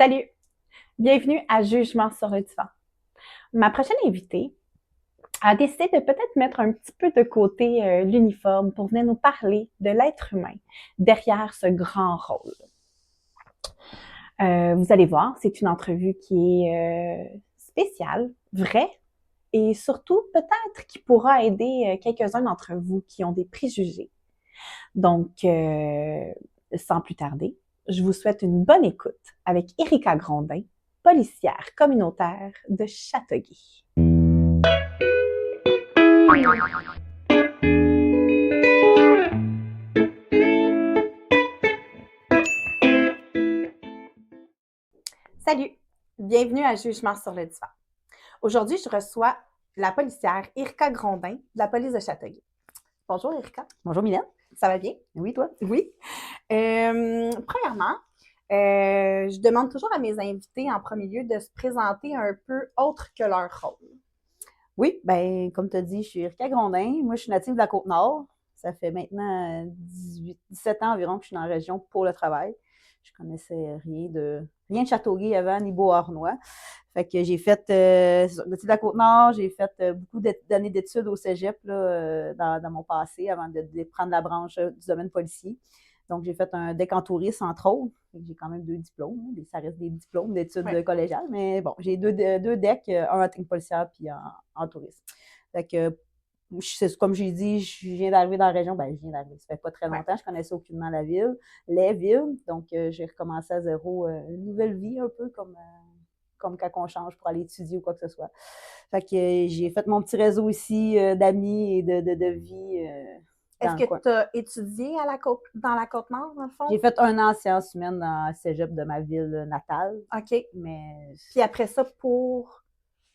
Salut! Bienvenue à Jugement sur le divan. Ma prochaine invitée a décidé de peut-être mettre un petit peu de côté l'uniforme pour venir nous parler de l'être humain derrière ce grand rôle. Vous allez voir, c'est une entrevue qui est spéciale, vraie, et surtout peut-être qui pourra aider quelques-uns d'entre vous qui ont des préjugés. Donc, sans plus tarder, je vous souhaite une bonne écoute avec Erika Grondin, policière communautaire de Châteauguay. Salut, bienvenue à Jugement sur le divan. Aujourd'hui, je reçois la policière Erika Grondin de la police de Châteauguay. Bonjour Erika. Bonjour Mylène. Ça va bien? Oui, toi? Oui. Premièrement, je demande toujours à mes invités en premier lieu de se présenter un peu autre que leur rôle. Oui, ben comme tu as dit, je suis Erika Grondin. Moi, je suis native de la Côte-Nord. Ça fait maintenant 17 ans environ que je suis dans la région pour le travail. Je connaissais rien de Châteauguay avant, ni Beauharnois. Fait que j'ai fait, native de la Côte-Nord, j'ai fait beaucoup d'années d'études au cégep là, dans mon passé avant de prendre la branche du domaine policier. Donc, j'ai fait un DEC en tourisme, entre autres. J'ai quand même 2 diplômes. Ça reste des diplômes d'études collégiales. Mais bon, j'ai deux DEC, un en technique policière puis en tourisme. Fait que, comme j'ai dit, je viens d'arriver dans la région. Ben, je viens d'arriver. Ça fait pas très longtemps. Je connaissais aucunement la ville, les villes. Donc, j'ai recommencé à zéro une nouvelle vie, un peu comme quand on change pour aller étudier ou quoi que ce soit. Fait que j'ai fait mon petit réseau ici d'amis et de vie. Est-ce que tu as étudié dans la Côte-Nord, dans le fond? J'ai fait 1 an en sciences humaines dans le cégep de ma ville natale. OK. Mais... Puis après ça,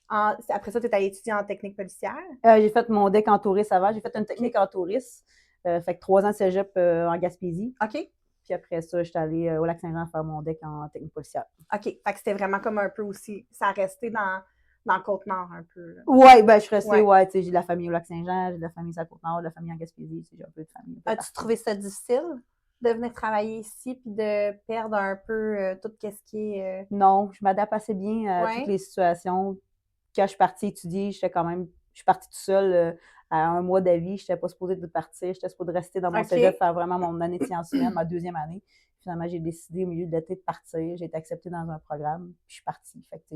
après ça, tu es allé étudier en technique policière? J'ai fait mon DEC en tourisme avant. J'ai fait une technique en tourisme. Fait que 3 ans de cégep en Gaspésie. OK. Puis après ça, je suis allée au Lac-Saint-Jean faire mon DEC en technique policière. OK. Fait que c'était vraiment comme un peu aussi, ça a resté dans Côte-Nord un peu. Oui, ben je suis restée, tu sais, j'ai de la famille au Lac-Saint-Jean, j'ai de la famille à Côte-Nord, de la famille en Gaspésie, j'ai un peu de famille. As-tu trouvé ça difficile de venir travailler ici puis de perdre un peu tout ce qui est... Non, je m'adapte assez bien à toutes les situations. Quand je suis partie étudier, je suis partie toute seule à 1 mois d'avis. Je n'étais pas supposée de partir. J'étais supposée de rester dans mon cégep, faire vraiment mon année de sciences humaines, ma 2e année. Finalement, j'ai décidé au milieu de l'été de partir. J'ai été acceptée dans un programme, puis je suis partie. Fait que,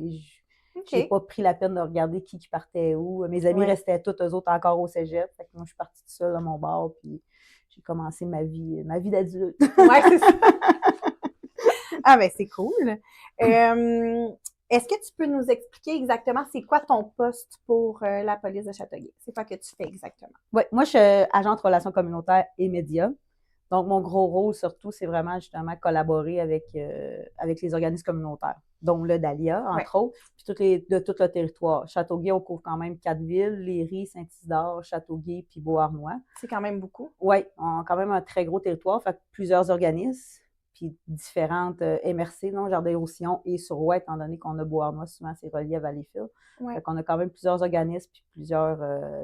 j'ai pas pris la peine de regarder qui partait où. Mes amis restaient tous, eux autres, encore au cégep. Fait que moi, je suis partie toute seule à mon bar, puis j'ai commencé ma vie d'adulte. Ouais, c'est ça. Ah, ben c'est cool. Est-ce que tu peux nous expliquer exactement c'est quoi ton poste pour la police de Châteauguay? C'est quoi que tu fais exactement? Oui, moi, je suis agente relations communautaires et médias. Donc, mon gros rôle, surtout, c'est vraiment justement collaborer avec les organismes communautaires, dont le Dahlia, entre autres, puis de tout le territoire. Châteauguay, on couvre quand même 4 villes, Léry, Saint-Isidore, Châteauguay, puis Beauharnois. C'est quand même beaucoup. Oui, on a quand même un très gros territoire, fait que plusieurs organismes, puis différentes MRC, non, Jardin-Roussillon et Suroît, étant donné qu'on a Beauharnois, souvent c'est relié à Valleyfield. Fait qu'on a quand même plusieurs organismes, puis plusieurs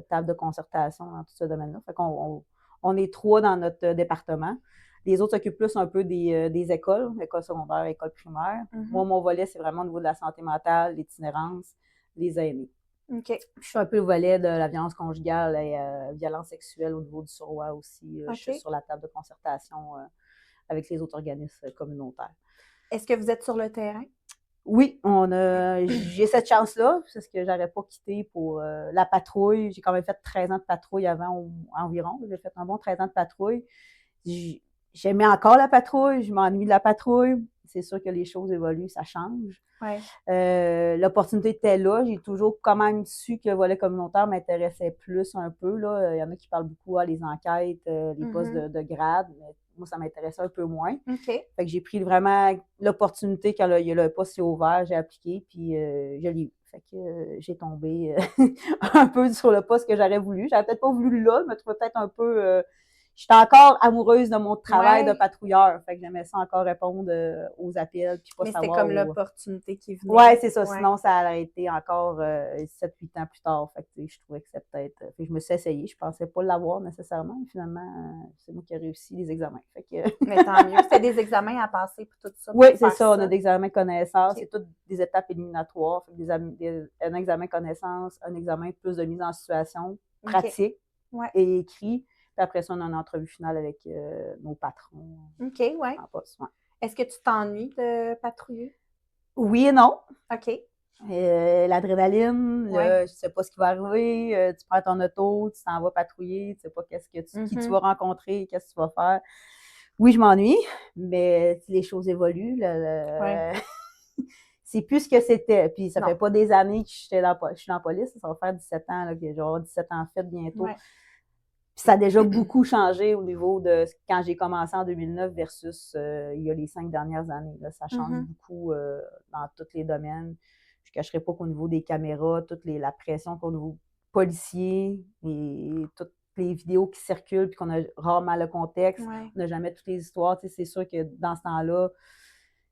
tables de concertation dans tout ce domaine-là. Fait qu'on on est 3 dans notre département. Les autres s'occupent plus un peu des écoles secondaires, écoles primaires. Moi, mon volet, c'est vraiment au niveau de la santé mentale, l'itinérance, les aînés. OK. Je suis un peu le volet de la violence conjugale et violence sexuelle au niveau du Suroît aussi. Je suis sur la table de concertation avec les autres organismes communautaires. Est-ce que vous êtes sur le terrain? Oui, j'ai cette chance-là, parce que j'aurais pas quitté pour la patrouille. J'ai quand même fait 13 ans de patrouille avant environ. J'ai fait un bon 13 ans de patrouille. J'aimais encore la patrouille, je m'ennuie de la patrouille. C'est sûr que les choses évoluent, ça change. L'opportunité était là. J'ai toujours quand même su que le volet communautaire m'intéressait plus un peu. Là. Il y en a qui parlent beaucoup les enquêtes, les postes de grade, mais moi, ça m'intéressait un peu moins. Fait que j'ai pris vraiment l'opportunité quand le poste s'est ouvert, j'ai appliqué, puis je l'ai eu. Fait que j'ai tombé un peu sur le poste que j'aurais voulu. J'aurais peut-être pas voulu là, je me trouvais peut-être un peu... j'étais encore amoureuse de mon travail Ouais. de patrouilleur. Fait que j'aimais ça encore répondre aux appels, puis pas Mais c'était savoir comme où. l'opportunité qui venait. Ouais, c'est ça. Ouais. Sinon, ça aurait été encore 7-8 ans plus tard. Fait que, tu sais, je trouvais que c'est peut-être. Fait que je me suis essayée. Je pensais pas l'avoir nécessairement. Mais finalement, c'est moi qui ai réussi les examens. Fait que... Mais tant mieux. C'était des examens à passer pour tout ça. Oui, pour c'est faire ça. On a des examens de connaissances. Ok. C'est toutes des étapes éliminatoires. Fait que un examen de connaissances, un examen plus de mise en situation, Ok. pratique Ouais. et écrit. Puis après ça, on a une entrevue finale avec nos patrons OK, ouais. en poste. Ouais. Est-ce que tu t'ennuies de patrouiller? Oui et non. OK. L'adrénaline, Ouais. je sais pas ce qui va arriver, tu prends ton auto, tu t'en vas patrouiller, tu sais pas qui tu vas rencontrer, qu'est-ce que tu vas faire. Oui, je m'ennuie, mais les choses évoluent. Ouais. C'est plus ce que c'était. Puis ça Non. fait pas des années que je suis dans la police, ça va faire 17 ans, là, que je vais avoir 17 ans fait bientôt. Ouais. Puis ça a déjà beaucoup changé au niveau de quand j'ai commencé en 2009 versus il y a les 5 dernières années. Là. Ça change beaucoup dans tous les domaines. Je ne cacherai pas qu'au niveau des caméras, la pression qu'au niveau policier et toutes les vidéos qui circulent puis qu'on a rarement le contexte, Ouais. on n'a jamais toutes les histoires. Tu sais, c'est sûr que dans ce temps-là,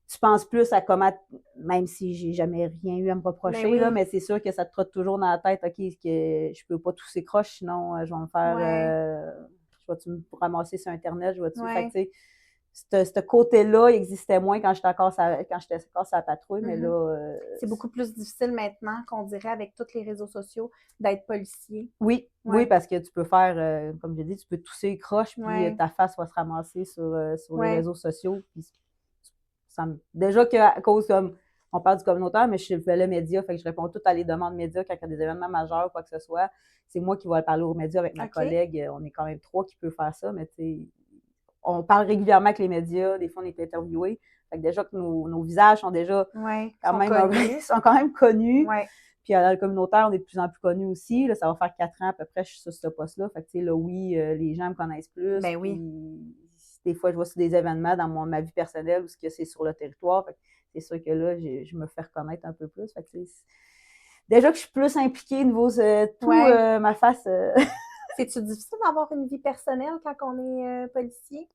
tu penses plus à comment, même si j'ai jamais rien eu à me reprocher, oui. là, mais c'est sûr que ça te trotte toujours dans la tête, OK, que je peux pas tousser croche, sinon je vais me faire, je vais-tu me ramasser sur Internet, je vais-tu, fait que, tu sais, ce côté-là, il existait moins quand j'étais encore sur la patrouille, mais là... c'est beaucoup plus difficile maintenant, qu'on dirait, avec tous les réseaux sociaux, d'être policier. Oui, oui, parce que tu peux faire, comme je dis, tu peux tousser croche, puis ta face va se ramasser sur les réseaux sociaux, puis déjà qu'à cause, comme on parle du communautaire, mais je fais le média, fait que je réponds tout à les demandes médias quand il y a des événements majeurs, quoi que ce soit. C'est moi qui vais parler aux médias avec ma collègue. On est quand même 3 qui peut faire ça, mais tu sais, on parle régulièrement avec les médias. Des fois, on est interviewés. Fait que déjà que nos visages sont déjà sont quand même connus. Ouais. Puis dans le communautaire, on est de plus en plus connus aussi. Là, ça va faire 4 ans à peu près, je suis sur ce poste-là. Fait que, tu sais, là, oui, les gens me connaissent plus. Ben oui. Des fois, je vois sur des événements dans ma vie personnelle ou ce que c'est sur le territoire. Fait que c'est sûr que là, je me fais reconnaître un peu plus. Fait que, déjà que je suis plus impliquée au niveau ma face. C'est-tu difficile d'avoir une vie personnelle quand on est policier?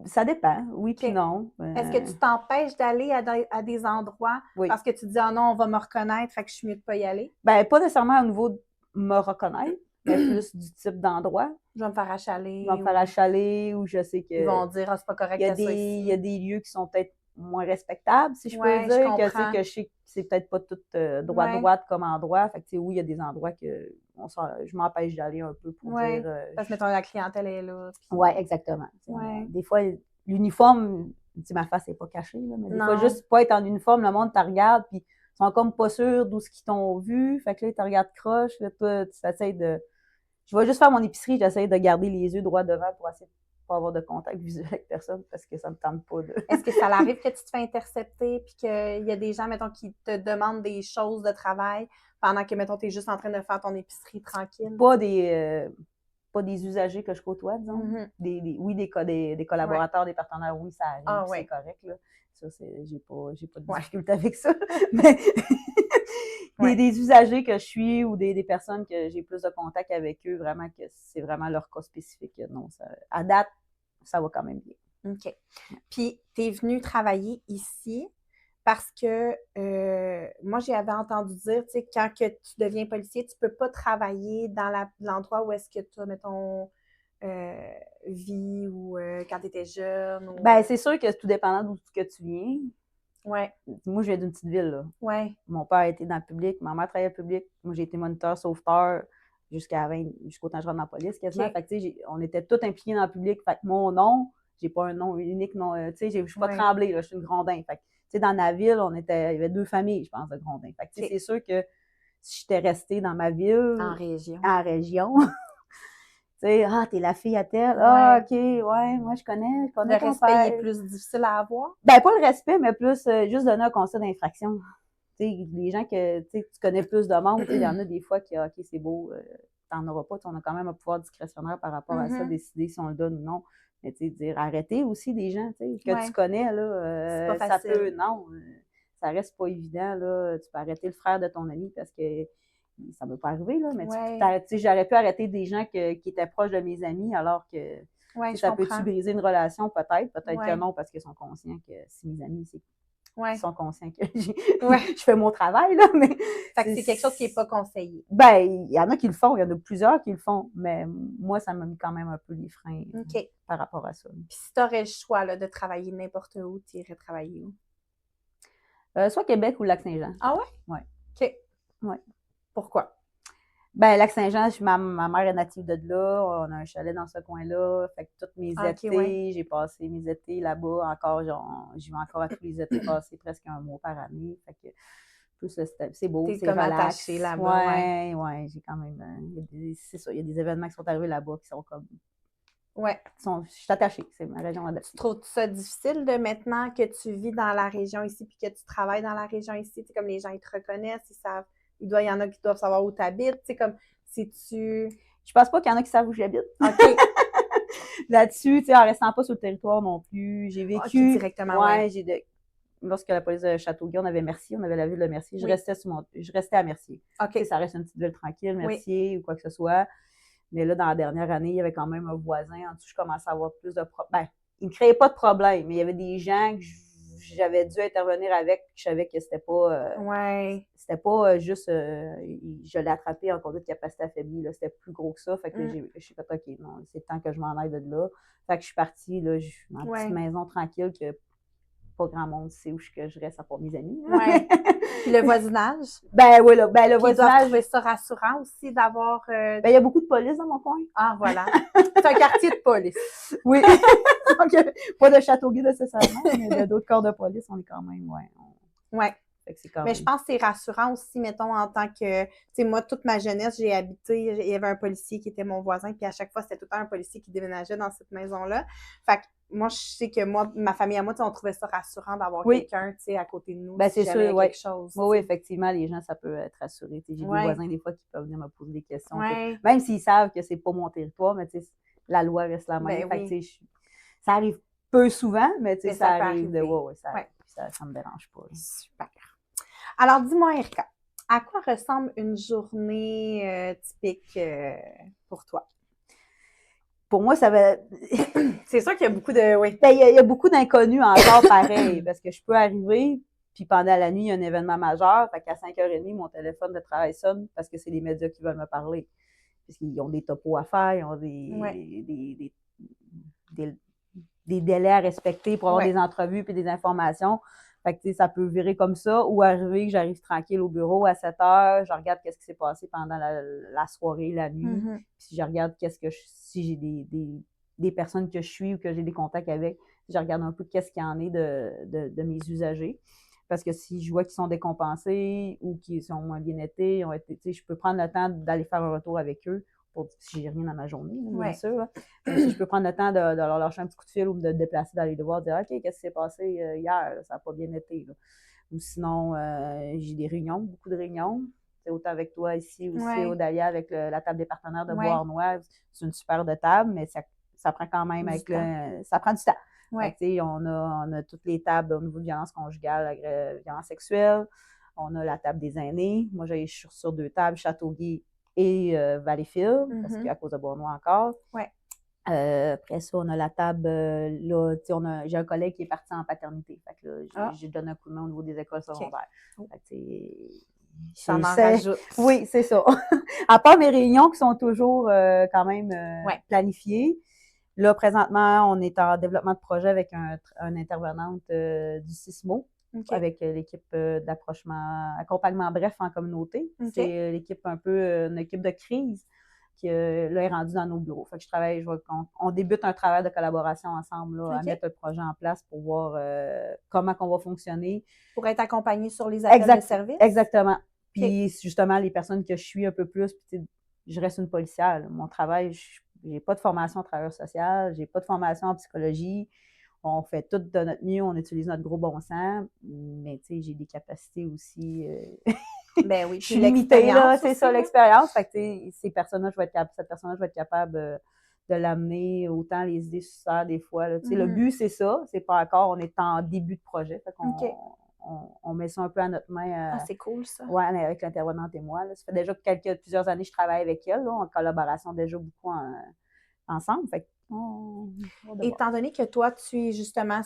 Ça dépend, oui puis non. Est-ce que tu t'empêches d'aller à des endroits parce que tu te dis « Ah non, on va me reconnaître, fait que je suis mieux de pas y aller ». Ben, pas nécessairement au niveau de me reconnaître, mais plus du type d'endroit. Je vais me faire achaler. Je vais me faire achaler ou je sais que... Ils vont dire « Ah, c'est pas correct que ça soit ici ». Il y a des lieux qui sont peut-être moins respectables, si je peux dire. Que je sais que c'est peut-être pas tout droite comme endroit. Fait que, oui, il y a des endroits que je m'empêche d'aller un peu pour dire... parce que, mettons, la clientèle est là. Oui, exactement. Des fois, l'uniforme, ma face n'est pas cachée, là, mais des fois, juste pas être en uniforme, le monde te regarde, puis ils sont comme pas sûrs d'où ce qu'ils t'ont vu. Fait que là, ils te regardent croche. Là, toi, tu essaies de... Je vais juste faire mon épicerie, j'essaie de garder les yeux droits devant pour essayer de pas avoir de contact visuel avec personne parce que ça me tente pas de... Est-ce que ça arrive que tu te fais intercepter puis qu'il y a des gens, mettons, qui te demandent des choses de travail pendant que, mettons, tu es juste en train de faire ton épicerie tranquille? Pas des usagers que je côtoie, disons. Oui, des collaborateurs, des partenaires, oui, ça arrive, c'est correct, là. Ça, j'ai pas de difficulté avec ça. Mais des usagers que je suis ou des personnes que j'ai plus de contact avec eux, vraiment que c'est vraiment leur cas spécifique. Non, à date, ça va quand même bien. OK. Puis, tu es venu travailler ici parce que moi, j'avais entendu dire, tu sais, quand que tu deviens policier, tu peux pas travailler dans l'endroit où est-ce que tu as, mettons, vie ou quand tu étais jeune. Ou... Ben, c'est sûr que tout dépendant d'où que tu viens. Ouais. Moi, je viens d'une petite ville, là. Ouais. Mon père était dans le public, ma mère travaillait au public. Moi, j'ai été moniteur, sauveteur jusqu'au temps que je rentre dans la police, quasiment. Fait que, tu sais, on était tous impliqués dans le public. Fait que mon nom, j'ai pas un nom unique, non. Tu sais, je suis pas Tremblay, là, je suis une Grondin. Fait que, tu sais, dans la ville, il y avait 2 familles, je pense, de Grondin. Fait que, tu sais, c'est sûr que si j'étais restée dans ma ville. En région. Tu sais, t'es la fille à telle. Ah, OK, ouais, moi, je connais Le respect est plus difficile à avoir? Ben, pas le respect, mais plus juste donner un constat d'infraction. Tu sais, les gens que tu connais plus de monde, il y en a des fois qui, OK, c'est beau, t'en auras pas. On a quand même un pouvoir discrétionnaire par rapport à ça, décider si on le donne ou non. Mais tu sais, dire arrêter aussi des gens, que tu connais, là, c'est pas ça facile. peut, non, ça reste pas évident, là. Tu peux arrêter le frère de ton ami parce que ça ne m'est pas arrivé, là, mais Ouais. tu sais, j'aurais pu arrêter des gens qui étaient proches de mes amis, alors que Ouais, je ça comprends. peut-tu briser une relation? Peut-être Ouais. que non, parce qu'ils sont conscients que si mes amis, Ouais. ils sont conscients que Ouais. je fais mon travail, là, mais Fait que c'est quelque chose qui n'est pas conseillé. ben, il y en a qui le font, il y en a plusieurs qui le font, mais moi, ça m'a mis quand même un peu les freins OK. par rapport à ça. Puis si tu aurais le choix là, de travailler n'importe où, tu irais travailler où? Soit Québec ou Lac-Saint-Jean. Ah ouais? Ouais. OK. Ouais. Pourquoi? Ben, Lac-Saint-Jean, ma mère est native de là, on a un chalet dans ce coin-là, fait que tous mes étés, ouais. j'ai passé mes étés là-bas, encore, j'y vais encore à tous les étés, passer presque un mois par année, fait que plus c'est beau, T'es c'est comme relax. attachée là-bas, Ouais, j'ai quand même, c'est ça, il y a des événements qui sont arrivés là-bas qui sont comme, Ouais. je suis attachée, c'est ma région adaptée. Tu trouves ça difficile de maintenant que tu vis dans la région ici puis que tu travailles dans la région ici, tu sais, comme les gens ils te reconnaissent, ils savent, il y en a qui doivent savoir où tu habites, tu sais, comme si tu... Je pense pas qu'il y en a qui savent où j'habite. OK. Là-dessus, tu sais, en restant pas sur le territoire non plus, j'ai vécu... OK, directement, ouais. Lorsque la police de Châteauguay, on avait Mercier, on avait la ville de Mercier, je restais à Mercier. OK. Tu sais, ça reste une petite ville tranquille, Mercier ou quoi que ce soit. Mais là, dans la dernière année, il y avait quand même un voisin en dessous, je commençais à avoir plus de problèmes. Ben, il ne créait pas de problème, mais il y avait des gens que j'avais dû intervenir avec, puis je savais que c'était pas... C'était pas juste... je l'ai attrapé en conduite de capacité affaiblie, là, c'était plus gros que ça. Fait que j'ai fait, OK, non, c'est le temps que je m'en aille de là. Fait que je suis partie, là, dans une petite maison tranquille que pas grand monde sait où je reste à part mes amis. Ouais. Puis le voisinage? Ben oui, le Ils voisinage. doivent trouver ça rassurant aussi d'avoir... Ben, il y a beaucoup de police dans mon coin. Ah, voilà. C'est un quartier de police. Oui. Donc, pas de Châteauguay nécessairement, mais d'autres corps de police, on est quand même, Ouais. Fait que c'est quand Mais même... je pense que c'est rassurant aussi, mettons, en tant que... Tu sais, moi, toute ma jeunesse, j'ai habité... Il y avait un policier qui était mon voisin, puis à chaque fois, c'était tout le temps un policier qui déménageait dans cette maison-là. Fait que moi, je sais que moi, ma famille à moi, on trouvait ça rassurant d'avoir quelqu'un, tu sais, à côté de nous. Ben, si c'est sûr, quelque chose. Oui, effectivement, les gens, ça peut être rassuré. J'ai des voisins, des fois, qui peuvent venir me poser des questions. Même s'ils savent que c'est pas mon territoire, mais tu sais, la loi reste la même. Fait que, ça arrive peu souvent, mais tu sais, ça arrive de... ça me dérange pas. Là. Super. Alors, dis-moi, Erika, à quoi ressemble une journée typique pour toi? Pour moi, ça va... C'est sûr qu'il y a beaucoup de... Oui. Ben, il y a beaucoup d'inconnus encore pareil, parce que je peux arriver, puis pendant la nuit, il y a un événement majeur, fait qu'à 5h30, mon téléphone de travail sonne parce que c'est les médias qui veulent me parler. Parce qu'ils ont des topos à faire, ils ont des délais à respecter pour avoir des entrevues puis des informations. Fait que, ça peut virer comme ça, ou arriver que j'arrive tranquille au bureau à 7h, je regarde qu'est-ce qui s'est passé pendant la soirée, la nuit, puis je regarde si j'ai des personnes que je suis ou que j'ai des contacts avec, je regarde un peu qu'est-ce qu'il y en est de mes usagers. Parce que si je vois qu'ils sont décompensés ou qu'ils sont moins bien été, je peux prendre le temps d'aller faire un retour avec eux si j'ai rien dans ma journée, bien sûr. Là. Si je peux prendre le temps de leur lâcher un petit coup de fil ou de me déplacer dans les devoirs, de dire OK, qu'est-ce qui s'est passé hier? Là, ça n'a pas bien été. Là. Ou sinon, j'ai des réunions, beaucoup de réunions. C'est autant avec toi ici aussi, au Dahlia, avec la table des partenaires de Beauharnois. C'est une super de table, mais ça prend quand même ça prend du temps. Fait, on a toutes les tables au niveau de violence conjugale, violence sexuelle. On a la table des aînés. Moi, je suis sur 2 tables, Châteauguay et Valleyfield, parce qu'à cause de Beauharnois encore. Après ça, on a la table, là, j'ai un collègue qui est parti en paternité. Fait que là, j'ai donné un coup de main au niveau des écoles secondaires. Ça en rajoute. Oui, c'est ça. À part mes réunions qui sont toujours quand même planifiées. Là, présentement, on est en développement de projet avec une intervenante du CISMO, avec l'équipe accompagnement bref en communauté. C'est l'équipe un peu, une équipe de crise qui là est rendue dans nos bureaux. Fait que on débute un travail de collaboration ensemble là, à mettre le projet en place pour voir comment on va fonctionner. Pour être accompagné sur les appels de service? Exactement. Puis justement, les personnes que je suis un peu plus, puis je reste une policière. Là. Mon travail, j'ai pas de formation en travailleur social, j'ai pas de formation en psychologie. On fait tout de notre mieux, on utilise notre gros bon sens, mais tu sais, j'ai des capacités aussi. Ben oui, je suis limitée, là, c'est ça l'expérience. Fait que cette personne-là, je vais être capable de l'amener, autant les idées sur ça, des fois. Là. Le but, c'est ça. C'est pas encore, on est en début de projet. Fait qu'on on met ça un peu à notre main. C'est cool, ça. Oui, avec l'intervenante et moi. Là. Ça fait déjà plusieurs années que je travaille avec elle, là, en collaboration déjà beaucoup ensemble. Fait Étant donné que toi, tu es justement,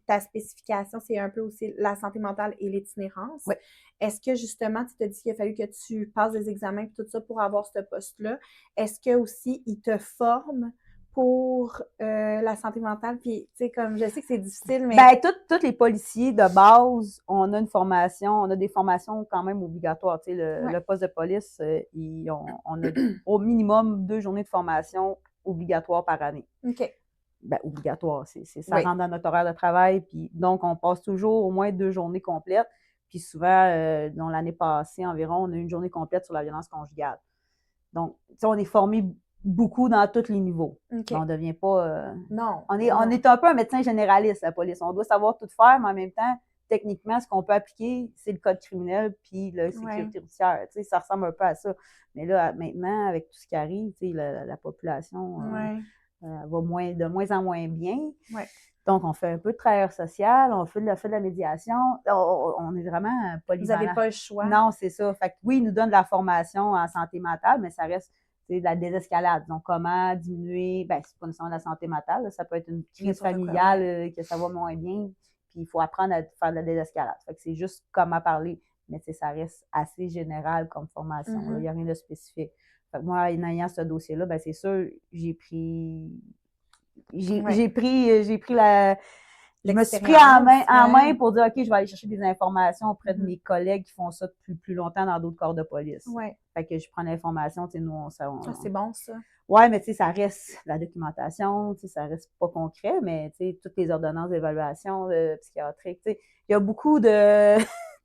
ta spécification, c'est un peu aussi la santé mentale et l'itinérance. Oui. Est-ce que justement, tu te dis qu'il a fallu que tu passes des examens et tout ça pour avoir ce poste-là? Est-ce que aussi, ils te forment pour la santé mentale? Puis, tu sais, comme je sais que c'est difficile, mais. Ben, tous les policiers de base, on a des formations quand même obligatoires. Tu sais, le poste de police, on a au minimum 2 journées de formation obligatoires par année. OK. Ben, obligatoire, ça rentre dans notre horaire de travail. Puis, donc, on passe toujours au moins 2 journées complètes. Puis souvent, dans l'année passée environ, on a eu une journée complète sur la violence conjugale. Donc, tu sais, on est formé beaucoup dans tous les niveaux. Okay. On ne devient pas... non. On est un peu un médecin généraliste, la police. On doit savoir tout faire, mais en même temps, techniquement, ce qu'on peut appliquer, c'est le code criminel puis la sécurité routière. Tu sais, ça ressemble un peu à ça. Mais là, maintenant, avec tout ce qui arrive, tu sais, la population va de moins en moins bien. Ouais. Donc, on fait un peu de travailleur social, on fait de la médiation. On est vraiment polyvalent. Vous n'avez pas le choix. Non, c'est ça. Fait que oui, ils nous donnent de la formation en santé mentale, mais ça reste de la désescalade. Donc, comment diminuer, ben, c'est pas nécessairement la santé mentale, là, ça peut être une crise familiale que ça va moins bien, puis il faut apprendre à faire de la désescalade. Fait que c'est juste comment parler, mais ça reste assez général comme formation. Il n'y a rien de spécifique. Fait que moi, en ayant ce dossier-là, ben, c'est sûr, j'ai pris la... Je me suis pris en main pour dire, OK, je vais aller chercher des informations auprès de mes collègues qui font ça depuis plus longtemps dans d'autres corps de police. Ouais. Fait que je prends l'information, tu sais, nous, c'est bon, ça. Ouais, mais tu sais, ça reste la documentation, tu sais, ça reste pas concret, mais tu sais, toutes les ordonnances d'évaluation psychiatrique, tu sais, il y a beaucoup de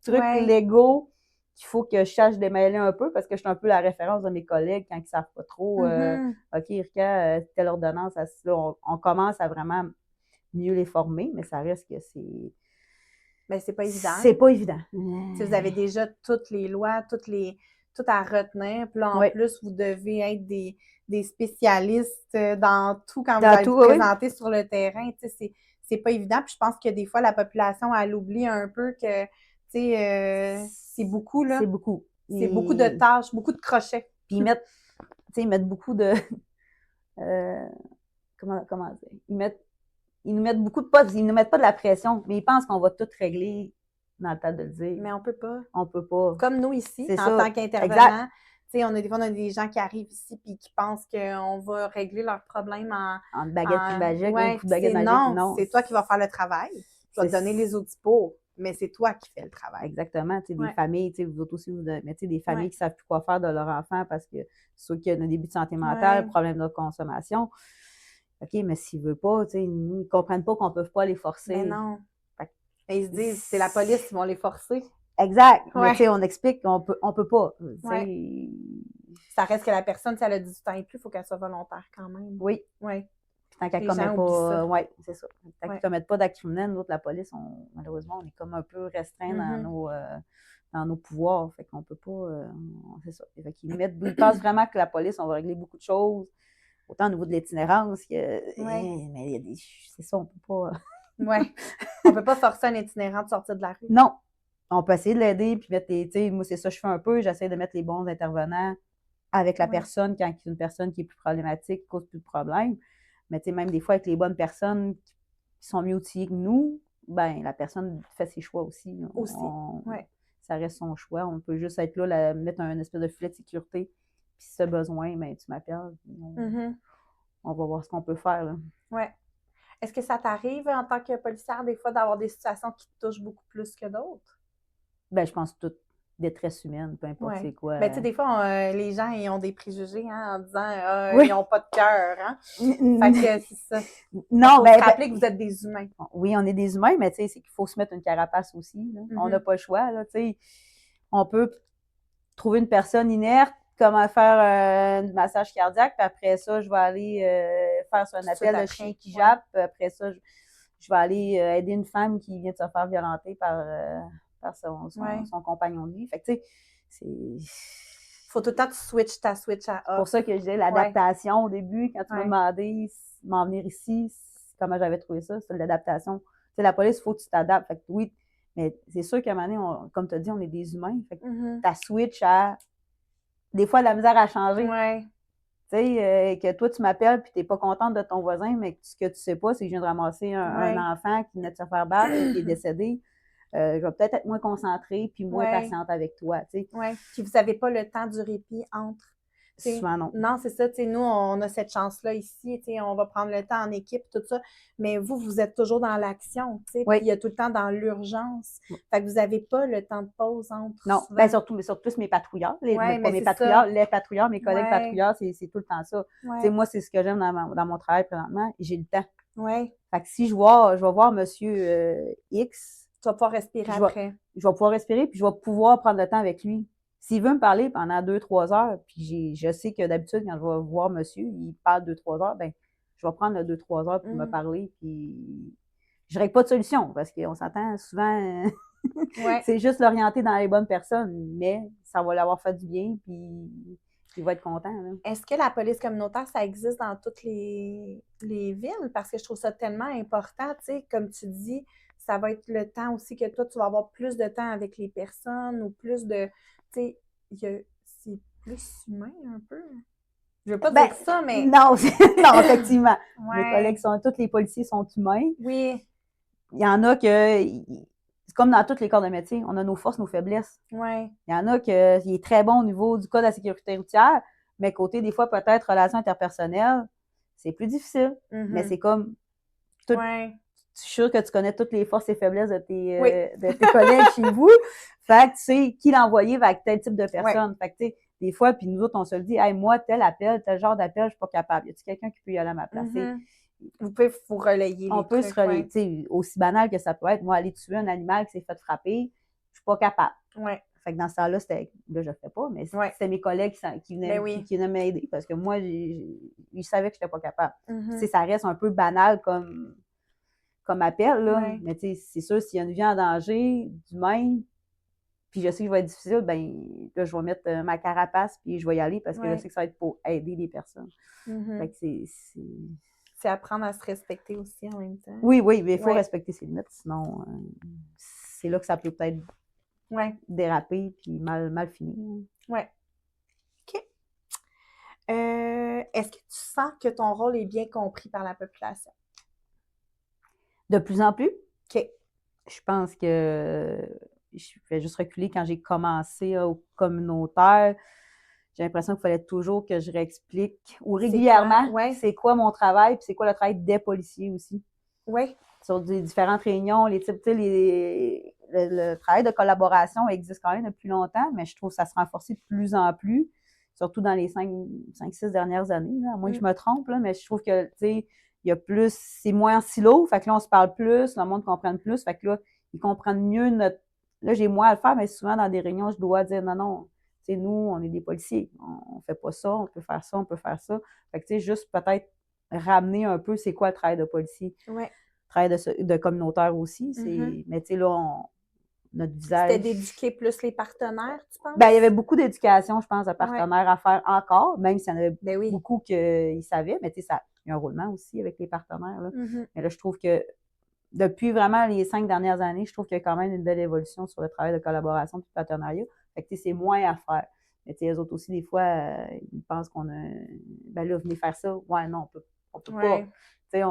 trucs légaux qu'il faut que je sache démêler un peu parce que je suis un peu la référence de mes collègues quand ils savent pas trop, OK, Irka, telle ordonnance, on commence à vraiment mieux les former, mais ça reste que c'est... Ben, c'est pas évident. C'est pas évident. Si vous avez déjà toutes les lois, tout à retenir, puis là, en plus, vous devez être des spécialistes dans tout quand vous allez vous présenter sur le terrain, tu sais, c'est pas évident, puis je pense que des fois, la population, elle oublie un peu que, tu sais, c'est beaucoup, là. C'est beaucoup. C'est beaucoup de tâches, beaucoup de crochets. Puis ils mettent beaucoup de... comment dire? Ils nous mettent beaucoup de pas, ils nous mettent pas de la pression, mais ils pensent qu'on va tout régler dans le temps de le dire. Mais on peut pas. On peut pas. Comme nous ici, en tant qu'intervenants, tu sais, des fois, on a des gens qui arrivent ici puis qui pensent qu'on va régler leurs problèmes en baguette magique, coup de baguette magique. Non, c'est toi qui vas faire le travail. Tu vas te donner les outils pour, mais c'est toi qui fais le travail. Exactement. Tu sais, des familles, tu sais, vous autres aussi, mais tu sais, des familles qui savent plus quoi faire de leur enfant parce que soit qu'il y a un début de santé mentale, problème de consommation. OK, mais s'ils ne veulent pas, tu sais, ils ne comprennent pas qu'on ne peut pas les forcer. Mais non. Et ils se disent, c'est la police qui vont les forcer. Exact. Mais tu sais, on explique qu'on peut pas. Ça reste que la personne, si elle a 18 ans et plus, il faut qu'elle soit volontaire quand même. Oui. Oui. Tant qu'elle ne commet pas... Oui, c'est ça. Tant qu'ils ne commettent pas d'acte criminel, nous autres, la police, malheureusement, on est comme un peu restreint dans nos pouvoirs. Fait qu'on peut pas... c'est ça. Fait qu'ils ils pensent vraiment que la police, on va régler beaucoup de choses. Autant au niveau de l'itinérance, mais il y a des... C'est ça, on peut pas... Oui. On peut pas forcer un itinérant de sortir de la rue. Non. On peut essayer de l'aider, puis mettre tu sais, moi, c'est ça que je fais un peu, j'essaie de mettre les bons intervenants avec la personne quand c'est une personne qui est plus problématique, qui cause plus de problèmes. Mais tu sais, même des fois, avec les bonnes personnes qui sont mieux outillées que nous, ben la personne fait ses choix aussi. Ça reste son choix. On peut juste être là, mettre un espèce de filet de sécurité. Puis si tu as besoin, ben, tu m'appelles. On va voir ce qu'on peut faire. Oui. Est-ce que ça t'arrive en tant que policière, des fois, d'avoir des situations qui te touchent beaucoup plus que d'autres? Ben, je pense toute détresse humaine, peu importe c'est quoi. Ben, tu sais, des fois, les gens, ils ont des préjugés en disant ils n'ont pas de cœur. Hein? Fait que c'est ça. Non, ben, rappeler que vous êtes des humains. Oui, on est des humains, mais tu sais, c'est qu'il faut se mettre une carapace aussi. Là. On n'a pas le choix. Là, tu sais. On peut trouver une personne inerte, comment faire un massage cardiaque, puis après ça, je vais aller faire sur un appel de chien qui jappe, puis après ça, je vais aller aider une femme qui vient de se faire violenter par son compagnon de vie. Fait que, tu sais, faut tout le temps que tu switches ta switch à off. C'est pour ça que je disais l'adaptation au début, quand tu m'as demandé m'en venir ici, comment j'avais trouvé ça, c'est l'adaptation. Tu sais, la police, il faut que tu t'adaptes. Fait que oui, Mais c'est sûr qu'à un moment donné, comme tu as dit, on est des humains. Fait que Mhm. ta switch a des fois de la misère à changer. Ouais. Tu sais, que toi, tu m'appelles puis tu n'es pas contente de ton voisin, mais ce que tu sais pas, c'est que je viens de ramasser un Ouais. enfant qui venait de se faire battre et qui est décédé. Je vais peut-être être moins concentrée puis moins Ouais. patiente avec toi, tu sais. Oui. Puis vous n'avez pas le temps du répit entre. T'sais, Souvent, non. non, c'est ça. Nous, on a cette chance-là ici. On va prendre le temps en équipe, tout ça. Mais vous êtes toujours dans l'action. Oui. Puis il y a tout le temps dans l'urgence. Fait que vous n'avez pas le temps de pause entre. Non. Souvent. Ben, surtout plus mes patrouilleurs. Ouais, Pas mais mes c'est patrouilleurs, ça. les patrouilleurs, mes collègues Ouais. patrouilleurs, c'est tout le temps ça. Ouais. Tu sais, moi, c'est ce que j'aime dans mon travail présentement. J'ai le temps. Ouais. Fait que si je vais voir monsieur X, tu vas pouvoir respirer après. Je vais pouvoir respirer, puis je vais pouvoir prendre le temps avec lui. S'il veut me parler pendant 2-3 heures, puis je sais que d'habitude, quand je vais voir monsieur, il parle 2-3 heures, ben je vais prendre le 2-3 heures pour me parler, puis je règle pas de solution, parce qu'on s'entend souvent, Ouais. c'est juste l'orienter dans les bonnes personnes, mais ça va l'avoir fait du bien, puis il va être content. Là. Est-ce que la police communautaire, ça existe dans toutes les villes? Parce que je trouve ça tellement important, tu sais, comme tu dis, ça va être le temps aussi que toi, tu vas avoir plus de temps avec les personnes ou plus de, tu sais, c'est plus humain un peu. Je veux pas dire ça, mais... Non, non, effectivement. Ouais. Mes collègues tous les policiers sont humains. Oui. Il y en a que, c'est comme dans tous les corps de métier, on a nos forces, nos faiblesses. Ouais. Il y en a qui est très bon au niveau du code de la sécurité routière, mais côté, des fois, peut-être, relations interpersonnelles, c'est plus difficile. Mais c'est comme, ouais. Je suis sûre que tu connais toutes les forces et faiblesses de tes collègues chez vous. Fait que tu sais qui l'envoyer vers tel type de personne. Ouais. Fait que tu sais, des fois, puis nous autres, on se le dit, hey, moi, tel appel, tel genre d'appel, je suis pas capable. Y a-t-il quelqu'un qui peut y aller à ma place? Vous pouvez vous relayer. On peut se relayer. Tu sais, aussi banal que ça peut être, moi, aller tuer un animal qui s'est fait frapper, je suis pas capable. Ouais. Fait que dans ce temps-là, je le fais pas, mais c'était mes collègues qui venaient m'aider parce que moi, ils savaient que j'étais pas capable. Tu sais, ça reste un peu banal comme appel, là. Ouais. Mais tu sais, c'est sûr, s'il y a une vie en danger, d'humain, puis je sais que je vais être difficile, ben là, je vais mettre ma carapace, puis je vais y aller parce que je sais que ça va être pour aider les personnes. Fait que c'est apprendre à se respecter aussi en même temps. Oui, mais il faut respecter ses limites, sinon c'est là que ça peut peut-être déraper, puis mal finir. Oui. OK. Est-ce que tu sens que ton rôle est bien compris par la population? De plus en plus. OK. Je pense que je vais juste reculer quand j'ai commencé au communautaire. J'ai l'impression qu'il fallait toujours que je réexplique ou régulièrement c'est quoi mon travail, puis c'est quoi le travail des policiers aussi. Oui. Sur des différentes réunions, les types, le travail de collaboration existe quand même depuis longtemps, mais je trouve que ça se renforce de plus en plus, surtout dans les 5-6 dernières années, là, à moins que je me trompe, là, mais je trouve que, tu sais, il y a plus, c'est moins en silo, fait que là, on se parle plus, le monde comprenne plus, fait que là, ils comprennent mieux notre... Là, j'ai moins à le faire, mais souvent, dans des réunions, je dois dire non, tu sais, nous, on est des policiers, on fait pas ça, on peut faire ça, on peut faire ça. Fait que, tu sais, juste peut-être ramener un peu c'est quoi le travail de policier. Ouais. Travail de communautaire aussi, mais tu sais, là, notre visage... C'était d'éduquer plus les partenaires, tu penses? Ben, il y avait beaucoup d'éducation, je pense, de partenaires à faire encore, même s'il y en avait beaucoup qu'ils savaient, mais tu sais, il y a un roulement aussi avec les partenaires, là. Mais là, je trouve que depuis vraiment les 5 dernières années, je trouve qu'il y a quand même une belle évolution sur le travail de collaboration et de partenariat. Fait que, tu sais, c'est moins à faire. Mais tu sais, eux autres aussi, des fois, ils pensent qu'on a... Ben là, venez faire ça. Ouais, non, on peut pas. Tu sais,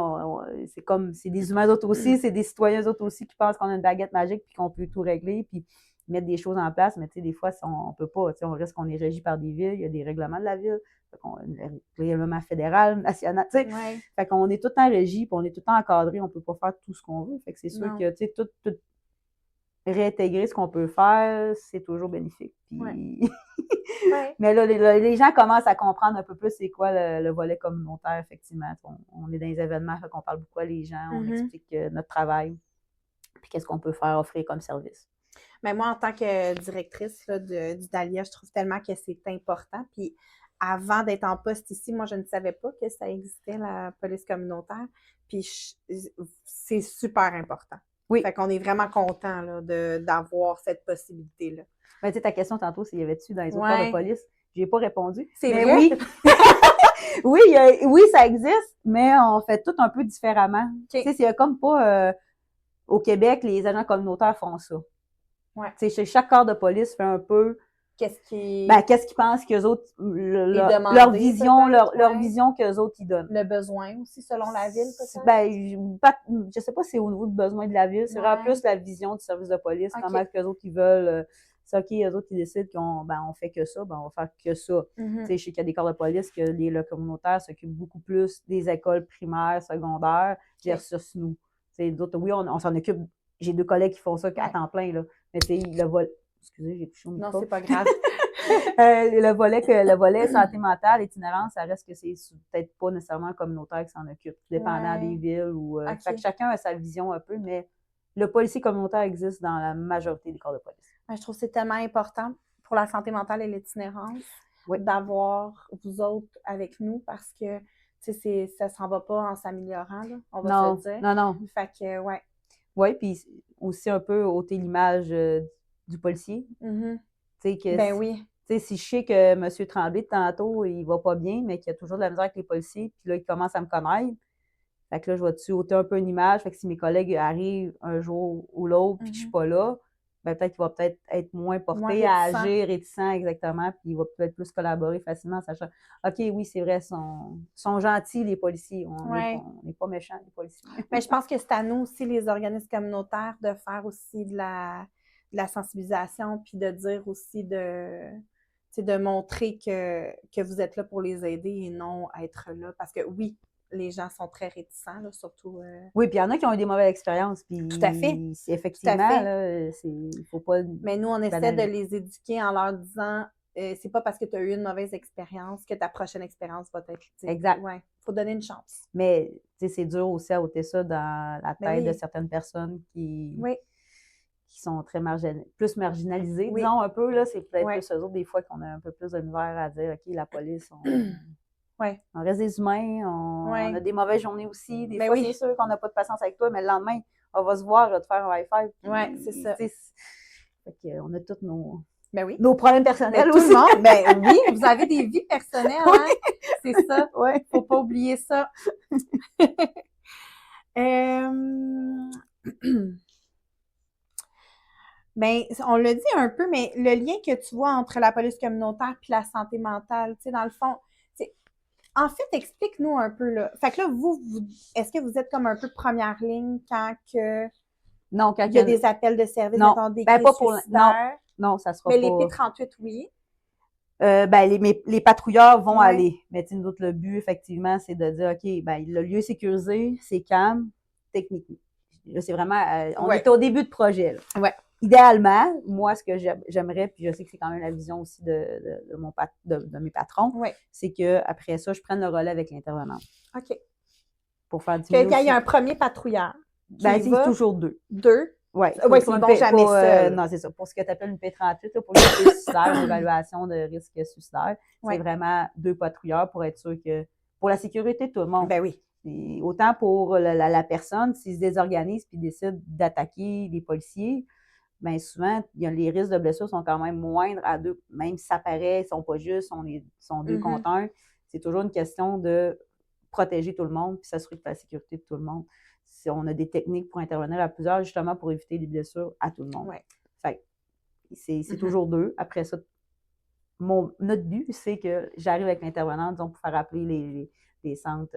c'est comme, c'est des humains autres aussi, c'est des citoyens autres aussi qui pensent qu'on a une baguette magique puis qu'on peut tout régler puis mettre des choses en place, mais tu sais, des fois, on peut pas. Tu sais, on reste qu'on est régi par des villes, il y a des règlements de la ville, le règlement fédéral, national, tu sais. Fait qu'on est tout le temps régi puis on est tout le temps encadré, on peut pas faire tout ce qu'on veut. Fait que c'est sûr que, tu sais, tout réintégrer ce qu'on peut faire, c'est toujours bénéfique. Puis... Mais là, les gens commencent à comprendre un peu plus c'est quoi le volet communautaire, effectivement. On est dans les événements, fait qu'on parle beaucoup à les gens, on explique notre travail, puis qu'est-ce qu'on peut faire, offrir comme service. Mais moi, en tant que directrice là, du Dahlia, je trouve tellement que c'est important. Puis avant d'être en poste ici, moi, je ne savais pas que ça existait, la police communautaire. Puis c'est super important. Oui. Fait qu'on est vraiment content là, d'avoir cette possibilité-là. Ben, tu sais, ta question tantôt, s'il y avait-tu dans les autres corps de police, je n'ai pas répondu. C'est vrai? Oui. oui, ça existe, mais on fait tout un peu différemment. Tu sais, c'est comme pas... Au Québec, les agents communautaires font ça. Ouais. Tu sais, chaque corps de police fait un peu Qu'est-ce qu'est-ce qu'ils pensent qu'eux autres, demander, leur vision, peut-être, leur ouais. vision qu'eux autres, ils donnent. Le besoin aussi, selon la ville, peut-être? Je sais pas si c'est au niveau du besoin de la ville, c'est vraiment plus la vision du service de police, comment qu'eux autres, ils veulent. C'est OK, eux autres, ils décident on fait que ça, on va faire que ça. Tu sais, je sais qu'il y a des corps de police que le communautaire s'occupe beaucoup plus des écoles primaires, secondaires, versus nous. Tu sais, d'autres, oui, on s'en occupe. J'ai 2 collègues qui font ça à temps plein, là. Mais tu sais, le vol. Excusez, j'ai touché au micro. Non, c'est pas grave. Le volet santé mentale, itinérance, ça reste que c'est peut-être pas nécessairement un communautaire qui s'en occupe, dépendant des villes. Fait que chacun a sa vision un peu, mais le policier communautaire existe dans la majorité des corps de police. Je trouve que c'est tellement important pour la santé mentale et l'itinérance d'avoir vous autres avec nous parce que ça s'en va pas en s'améliorant, là, on va se le dire. Non. Fait que, ouais. Oui, puis aussi un peu ôter l'image du policier. Oui. Tu sais, si je sais que M. Tremblay, tantôt, il va pas bien, mais qu'il y a toujours de la misère avec les policiers, puis là, il commence à me connaître. Fait que là, je vais-tu ôter un peu une image? Fait que si mes collègues arrivent un jour ou l'autre, puis que je suis pas là, peut-être qu'il va peut-être être moins porté à agir, réticent, exactement, puis il va peut-être plus collaborer facilement, sachant, OK, oui, c'est vrai, sont gentils, les policiers. On n'est pas méchants, les policiers. Mais je pense que c'est à nous aussi, les organismes communautaires, de faire aussi de la sensibilisation, puis de dire aussi de montrer que vous êtes là pour les aider et non être là. Parce que oui, les gens sont très réticents, là, surtout. Oui, puis il y en a qui ont eu des mauvaises expériences. Puis tout à fait. Effectivement, tout à fait. Là, il faut pas. Mais nous, on essaie de les éduquer en leur disant c'est pas parce que tu as eu une mauvaise expérience que ta prochaine expérience va être. Exact. Ouais, faut donner une chance. Mais c'est dur aussi à ôter ça dans la tête de certaines personnes qui sont très plus marginalisées, disons un peu. Là, c'est peut-être plus eux autres, des fois, qu'on a un peu plus de misère à dire OK, la police, on reste des humains, on a des mauvaises journées aussi. Des fois, c'est sûr qu'on n'a pas de patience avec toi, mais le lendemain, on va se voir, je vais te faire un high five. Oui, c'est ça. Fait qu'on a tous nos problèmes personnels aussi. Tout le monde, oui, vous avez des vies personnelles, hein? C'est ça. Faut pas oublier ça. On l'a dit un peu, mais le lien que tu vois entre la police communautaire et la santé mentale, tu sais, dans le fond, en fait, explique-nous un peu, là. Fait que là, vous est-ce que vous êtes comme un peu première ligne quand il y a des appels de service, mettons, des crises suicidaires? Non, ça sera pas. Mais les P38, oui. Les patrouilleurs vont aller. Mais nous autres, le but, effectivement, c'est de dire, OK, le lieu sécurisé, c'est calme, techniquement. Là, c'est vraiment, on est au début de projet. Là. Idéalement, moi, ce que j'aimerais, puis je sais que c'est quand même la vision aussi de mes patrons, c'est qu'après ça, je prenne le relais avec l'intervenant. OK. Pour faire diminuer qu'il y a un premier patrouilleur. C'est toujours 2. 2? Oui, ils ne vont jamais seuls. Non, c'est ça. Pour ce que tu appelles une P38, là, pour le suicidaire, l'évaluation de risque suicidaire, c'est vraiment 2 patrouilleurs pour être sûr que, pour la sécurité de tout le monde. Ben oui. Et autant pour la personne, s'ils se désorganisent et décident d'attaquer les policiers, bien souvent, les risques de blessure sont quand même moindres à 2, même si ça paraît, ils ne sont pas justes, sont 2 contre 1. C'est toujours une question de protéger tout le monde puis s'assurer de la sécurité de tout le monde. Si on a des techniques pour intervenir à plusieurs, justement pour éviter les blessures à tout le monde. Fait c'est toujours 2. Après ça, notre but, c'est que j'arrive avec l'intervenant, disons, pour faire appeler les centres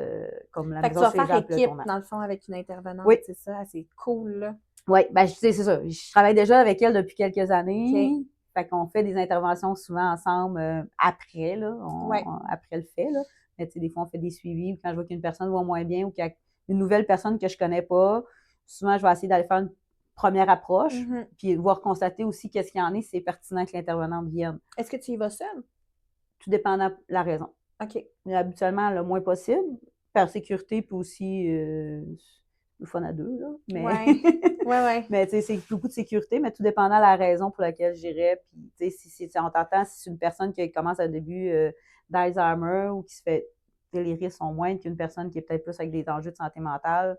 comme la maison Cégep. Tu vas faire équipe, dans le fond, avec une intervenante. Oui. C'est ça, c'est cool, là. Oui, c'est ça. Je travaille déjà avec elle depuis quelques années. Okay. Fait qu'on fait des interventions souvent ensemble après, là, après le fait, là. Mais tu sais, des fois, on fait des suivis. Quand je vois qu'une personne va moins bien ou qu'il y a une nouvelle personne que je connais pas, souvent, je vais essayer d'aller faire une première approche, puis voir constater aussi qu'est-ce qu'il y en a, si c'est pertinent que l'intervenante vienne. Est-ce que tu y vas seule? Tout dépend de la raison. OK. Mais habituellement, le moins possible, par sécurité, puis aussi le fun à 2, là. Mais, mais tu sais, c'est beaucoup de sécurité, mais tout dépendant de la raison pour laquelle j'irais. Puis, tu sais, si on t'entend, si c'est une personne qui commence au début d'Alzheimer ou qui se fait, les risques sont moindres qu'une personne qui est peut-être plus avec des enjeux de santé mentale,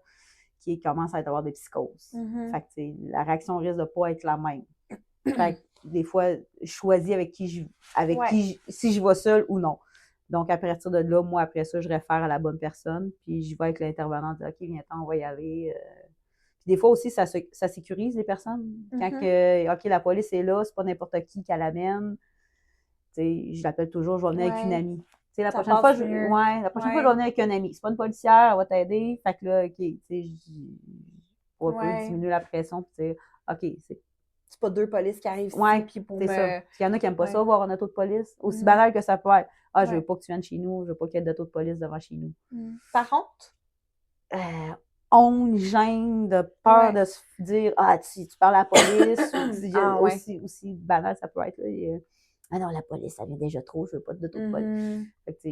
qui commence à avoir des psychoses. Fait que, la réaction risque de ne pas être la même. Fait que, des fois, je choisis si je vais seule ou non. Donc, à partir de là, moi, après ça, je réfère à la bonne personne, puis je vais avec l'intervenant, dire OK, viens-t'en, on va y aller. Puis des fois aussi, ça sécurise les personnes. Quand que, OK, la police est là, c'est pas n'importe qui l'amène. Tu sais, je l'appelle toujours, je vais venir avec une amie. Tu sais, la prochaine fois, je vais venir avec une amie. C'est pas une policière, elle va t'aider. Fait que là, OK, tu sais, pour un peu diminuer la pression, puis tu sais, OK, c'est pas 2 polices qui arrivent ici, puis pour ça. Parce qu'il y en a qui n'aiment pas ça, voir un auto de police. Aussi banal que ça peut être. Ah, je veux pas que tu viennes chez nous, je veux pas qu'il y ait d'auto de police devant chez nous. Par honte? Honte, gêne, de peur de se dire tu parles à la police, aussi banal ça peut être. Là, ah non, la police, ça vient déjà trop, je veux pas d'auto de police. Fait que,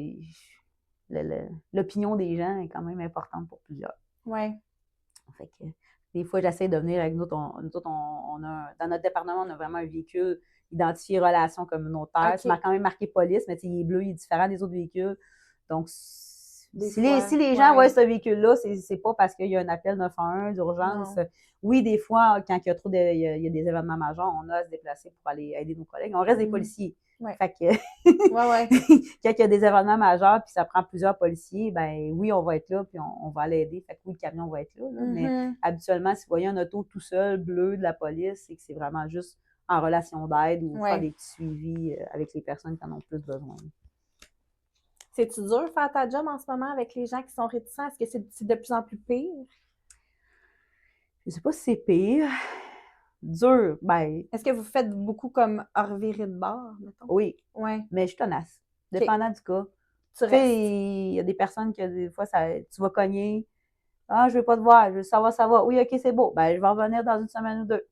l'opinion des gens est quand même importante pour plusieurs. Ouais. Fait que, des fois, j'essaie de venir avec nous autres, on a, dans notre département, on a vraiment un véhicule identifié relations communautaires. Okay. C'est quand même marqué police, mais il est bleu, il est différent des autres véhicules. Donc, si les gens voient ce véhicule-là, c'est pas parce qu'il y a un appel 911 d'urgence. Non. Oui, des fois, quand il y a il y a des événements majeurs, on a à se déplacer pour aller aider nos collègues. On reste des policiers. Ouais. Fait que quand il y a des événements majeurs puis ça prend plusieurs policiers, ben oui, on va être là puis on va l'aider. Fait que oui, le camion va être là. Mais habituellement, si vous voyez un auto tout seul, bleu, de la police, c'est que c'est vraiment juste en relation d'aide ou faire des petits suivis avec les personnes qui en ont plus besoin. C'est-tu dur de faire ta job en ce moment avec les gens qui sont réticents? Est-ce que c'est de plus en plus pire? Je sais pas si c'est pire. Dur, ben... Est-ce que vous faites beaucoup comme revirer de bord, mettons? Oui. Ouais. Mais je suis tenace. Dépendant du cas. Tu restes. Il y a des personnes que des fois, tu vas cogner. Ah, je veux pas te voir. Ça va. Oui, OK, c'est beau. Ben, je vais revenir dans une semaine ou deux.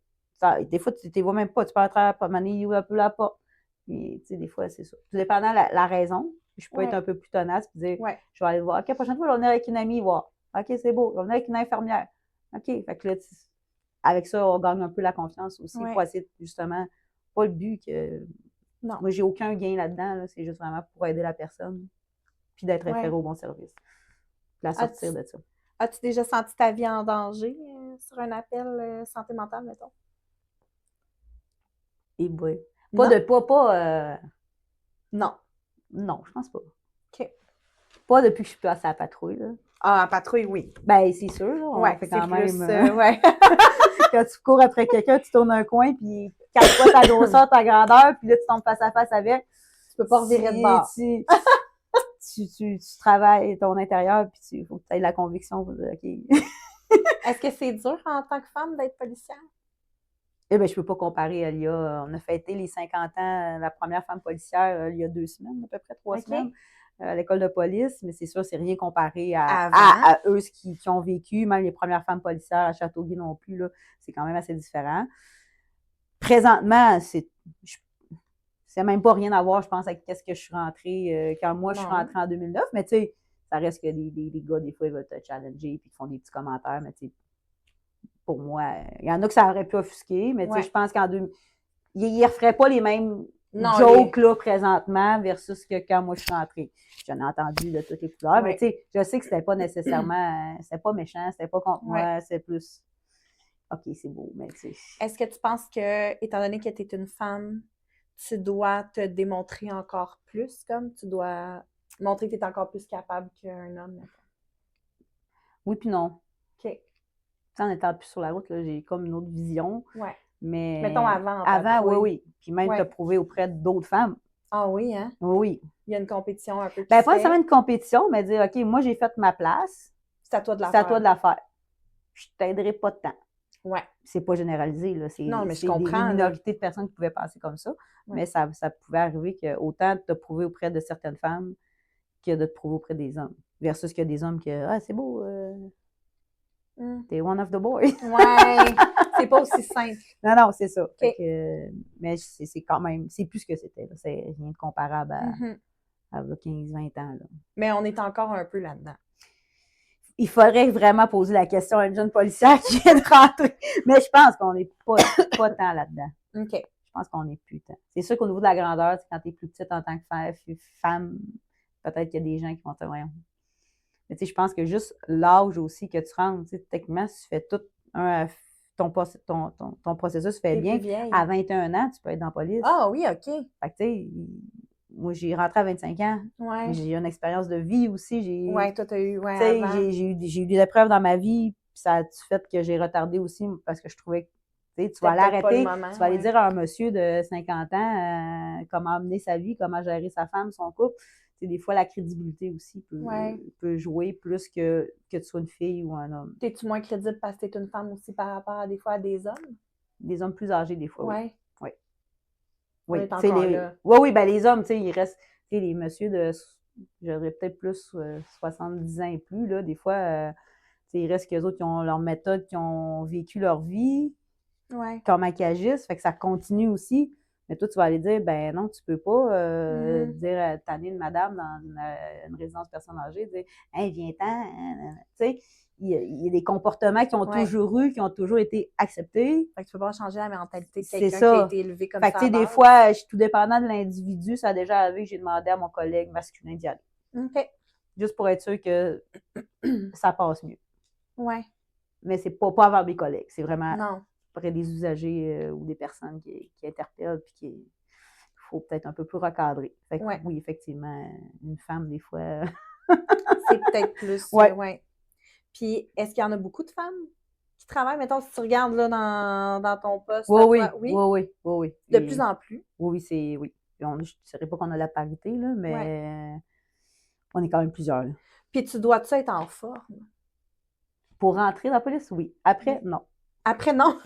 Des fois, tu ne les vois même pas. Tu peux entrer à la manier un peu la porte. Puis, tu sais, des fois, c'est ça. Tout dépendant de la raison. Je peux être un peu plus tenace et dire, je vais aller voir. OK, la prochaine fois, je vais venir avec une amie voir. OK, c'est beau. Je vais venir avec une infirmière. OK. Fait que là, avec ça, on gagne un peu la confiance aussi pour essayer, justement, pas le but que... Non. Moi, j'ai aucun gain là-dedans. Là. C'est juste vraiment pour aider la personne puis d'être référé au bon service. Puis la sortir de ça. As-tu déjà senti ta vie en danger sur un appel santé mentale, mettons? Et boy. Non, je pense pas. OK. Pas depuis que je suis passée à la patrouille. Là. Ah, à patrouille, oui. Ben, c'est sûr. On fait quand même. Plus, quand tu cours après quelqu'un, tu tournes un coin, puis 4 fois ta grosseur, ta grandeur, puis là, tu tombes face à face avec. Tu peux pas revirer de bord. Tu travailles ton intérieur, puis il faut que tu aies la conviction. OK. Est-ce que c'est dur en tant que femme d'être policière? Eh bien, je peux pas comparer. On a fêté les 50 ans, la première femme policière, il y a 2 semaines, à peu près 3 semaines, à l'école de police, mais c'est sûr, c'est rien comparé à eux qui ont vécu, même les premières femmes policières à Châteauguay non plus, là, c'est quand même assez différent. Présentement, c'est même pas rien à voir, je pense, avec qu'est-ce que je suis rentrée, quand moi, je suis rentrée en 2009, mais tu sais, ça reste que des gars, des fois, ils veulent te challenger, puis ils font des petits commentaires, mais tu sais, pour moi, il y en a que ça aurait pu offusquer, mais tu sais, je pense ils ne referaient pas les mêmes jokes là présentement versus que quand moi je suis rentrée. J'en ai entendu de toutes les couleurs, mais tu sais, je sais que c'était pas nécessairement, c'était pas méchant, c'était pas contre moi, c'est plus, OK, c'est beau, mais tu sais. Est-ce que tu penses que, étant donné que tu es une femme, tu dois te démontrer encore plus, comme tu dois montrer que tu es encore plus capable qu'un homme, mettons? Oui puis non. OK. En étant plus sur la route, là, j'ai comme une autre vision. Ouais. Mais mettons avant. Avant, oui. Puis même te prouver auprès d'autres femmes. Ah oui, hein? Oui. Il y a une compétition un peu. Ben, pas nécessairement une compétition, mais dire, OK, moi, j'ai fait ma place. C'est à toi de la faire. C'est à toi de la faire. Je t'aiderai pas de temps. Ouais. C'est pas généralisé, là. Non, mais je comprends. Des minorités de personnes qui pouvaient passer comme ça. Ouais. Mais ça pouvait arriver qu'autant de te prouver auprès de certaines femmes que de te prouver auprès des hommes. Versus qu'il y a des hommes qui, c'est beau. T'es one of the boys. Ouais, c'est pas aussi simple. Non, c'est ça. Okay. Mais c'est quand même, c'est plus ce que c'était. Là. C'est rien de comparable à 15-20 ans. Là. Mais on est encore un peu là-dedans. Il faudrait vraiment poser la question à une jeune policière qui vient de rentrer. Mais je pense qu'on n'est pas tant là-dedans. OK. Je pense qu'on n'est plus tant. C'est sûr qu'au niveau de la grandeur, quand tu es plus petite en tant que femme, peut-être qu'il y a des gens qui vont te voir. Mais tu sais, je pense que juste l'âge aussi que tu rentres, tu sais, techniquement, si tu fais tout ton processus fait bien, à 21 ans, tu peux être dans la police. Ah oui, OK. Fait que tu sais, moi, j'ai rentré à 25 ans. Ouais. J'ai eu une expérience de vie aussi. Oui, toi, tu as eu, avant. J'ai eu des épreuves dans ma vie Puis ça a fait que j'ai retardé aussi parce que je trouvais que tu vas C'était aller peut-être pas le arrêter, moment, tu vas aller ouais. dire à un monsieur de 50 ans comment mener sa vie, comment gérer sa femme, son couple. Tu sais, des fois, la crédibilité aussi Ouais. peut jouer plus que tu sois une fille ou un homme. T'es-tu moins crédible parce que t'es une femme aussi par rapport à des fois à des hommes? Des hommes plus âgés, des fois, oui. Ouais. Oui. On Oui. est Tu sais, encore là. oui, ben les hommes, tu sais, ils restent, tu sais, les messieurs de, j'aurais peut-être plus 70 ans et plus, là, des fois, tu sais, il reste qu'eux autres qui ont leur méthode, qui ont vécu leur vie, Ouais. comment qu'ils agissent, fait que ça continue aussi. Mais toi, tu vas aller dire, ben non, tu peux pas dire, tanner une madame dans une résidence personne âgée, dire, hey, viens-t'en, tu sais, il y a des comportements qui ont Ouais. toujours eu, qui ont toujours été acceptés. Fait que tu peux pas changer la mentalité de C'est quelqu'un qui a ça. été élevé comme Fait que, ça tu à sais, des base. fois, je suis tout dépendant de l'individu. Ça a déjà arrivé que j'ai demandé à mon collègue masculin d'y aller. OK. Juste pour être sûr que ça passe mieux. Ouais. Mais c'est pas avoir mes collègues. C'est vraiment Non. auprès des usagers ou des personnes qui interpellent puis qu'il faut peut-être un peu plus recadrer. Fait que Ouais. oui, effectivement, une femme, des fois. C'est peut-être plus. Ouais. Ouais. Puis, est-ce qu'il y en a beaucoup de femmes qui travaillent? Mettons, si tu regardes là, dans ton poste, à Oui, toi, oui? oui. De plus en plus. Oui, c'est. Oui. Je ne dirais pas qu'on a la parité, là, mais Ouais. on est quand même plusieurs. Là. Puis, tu dois-tu être en forme? Pour rentrer dans la police, oui. Après, Oui. non. Après, non.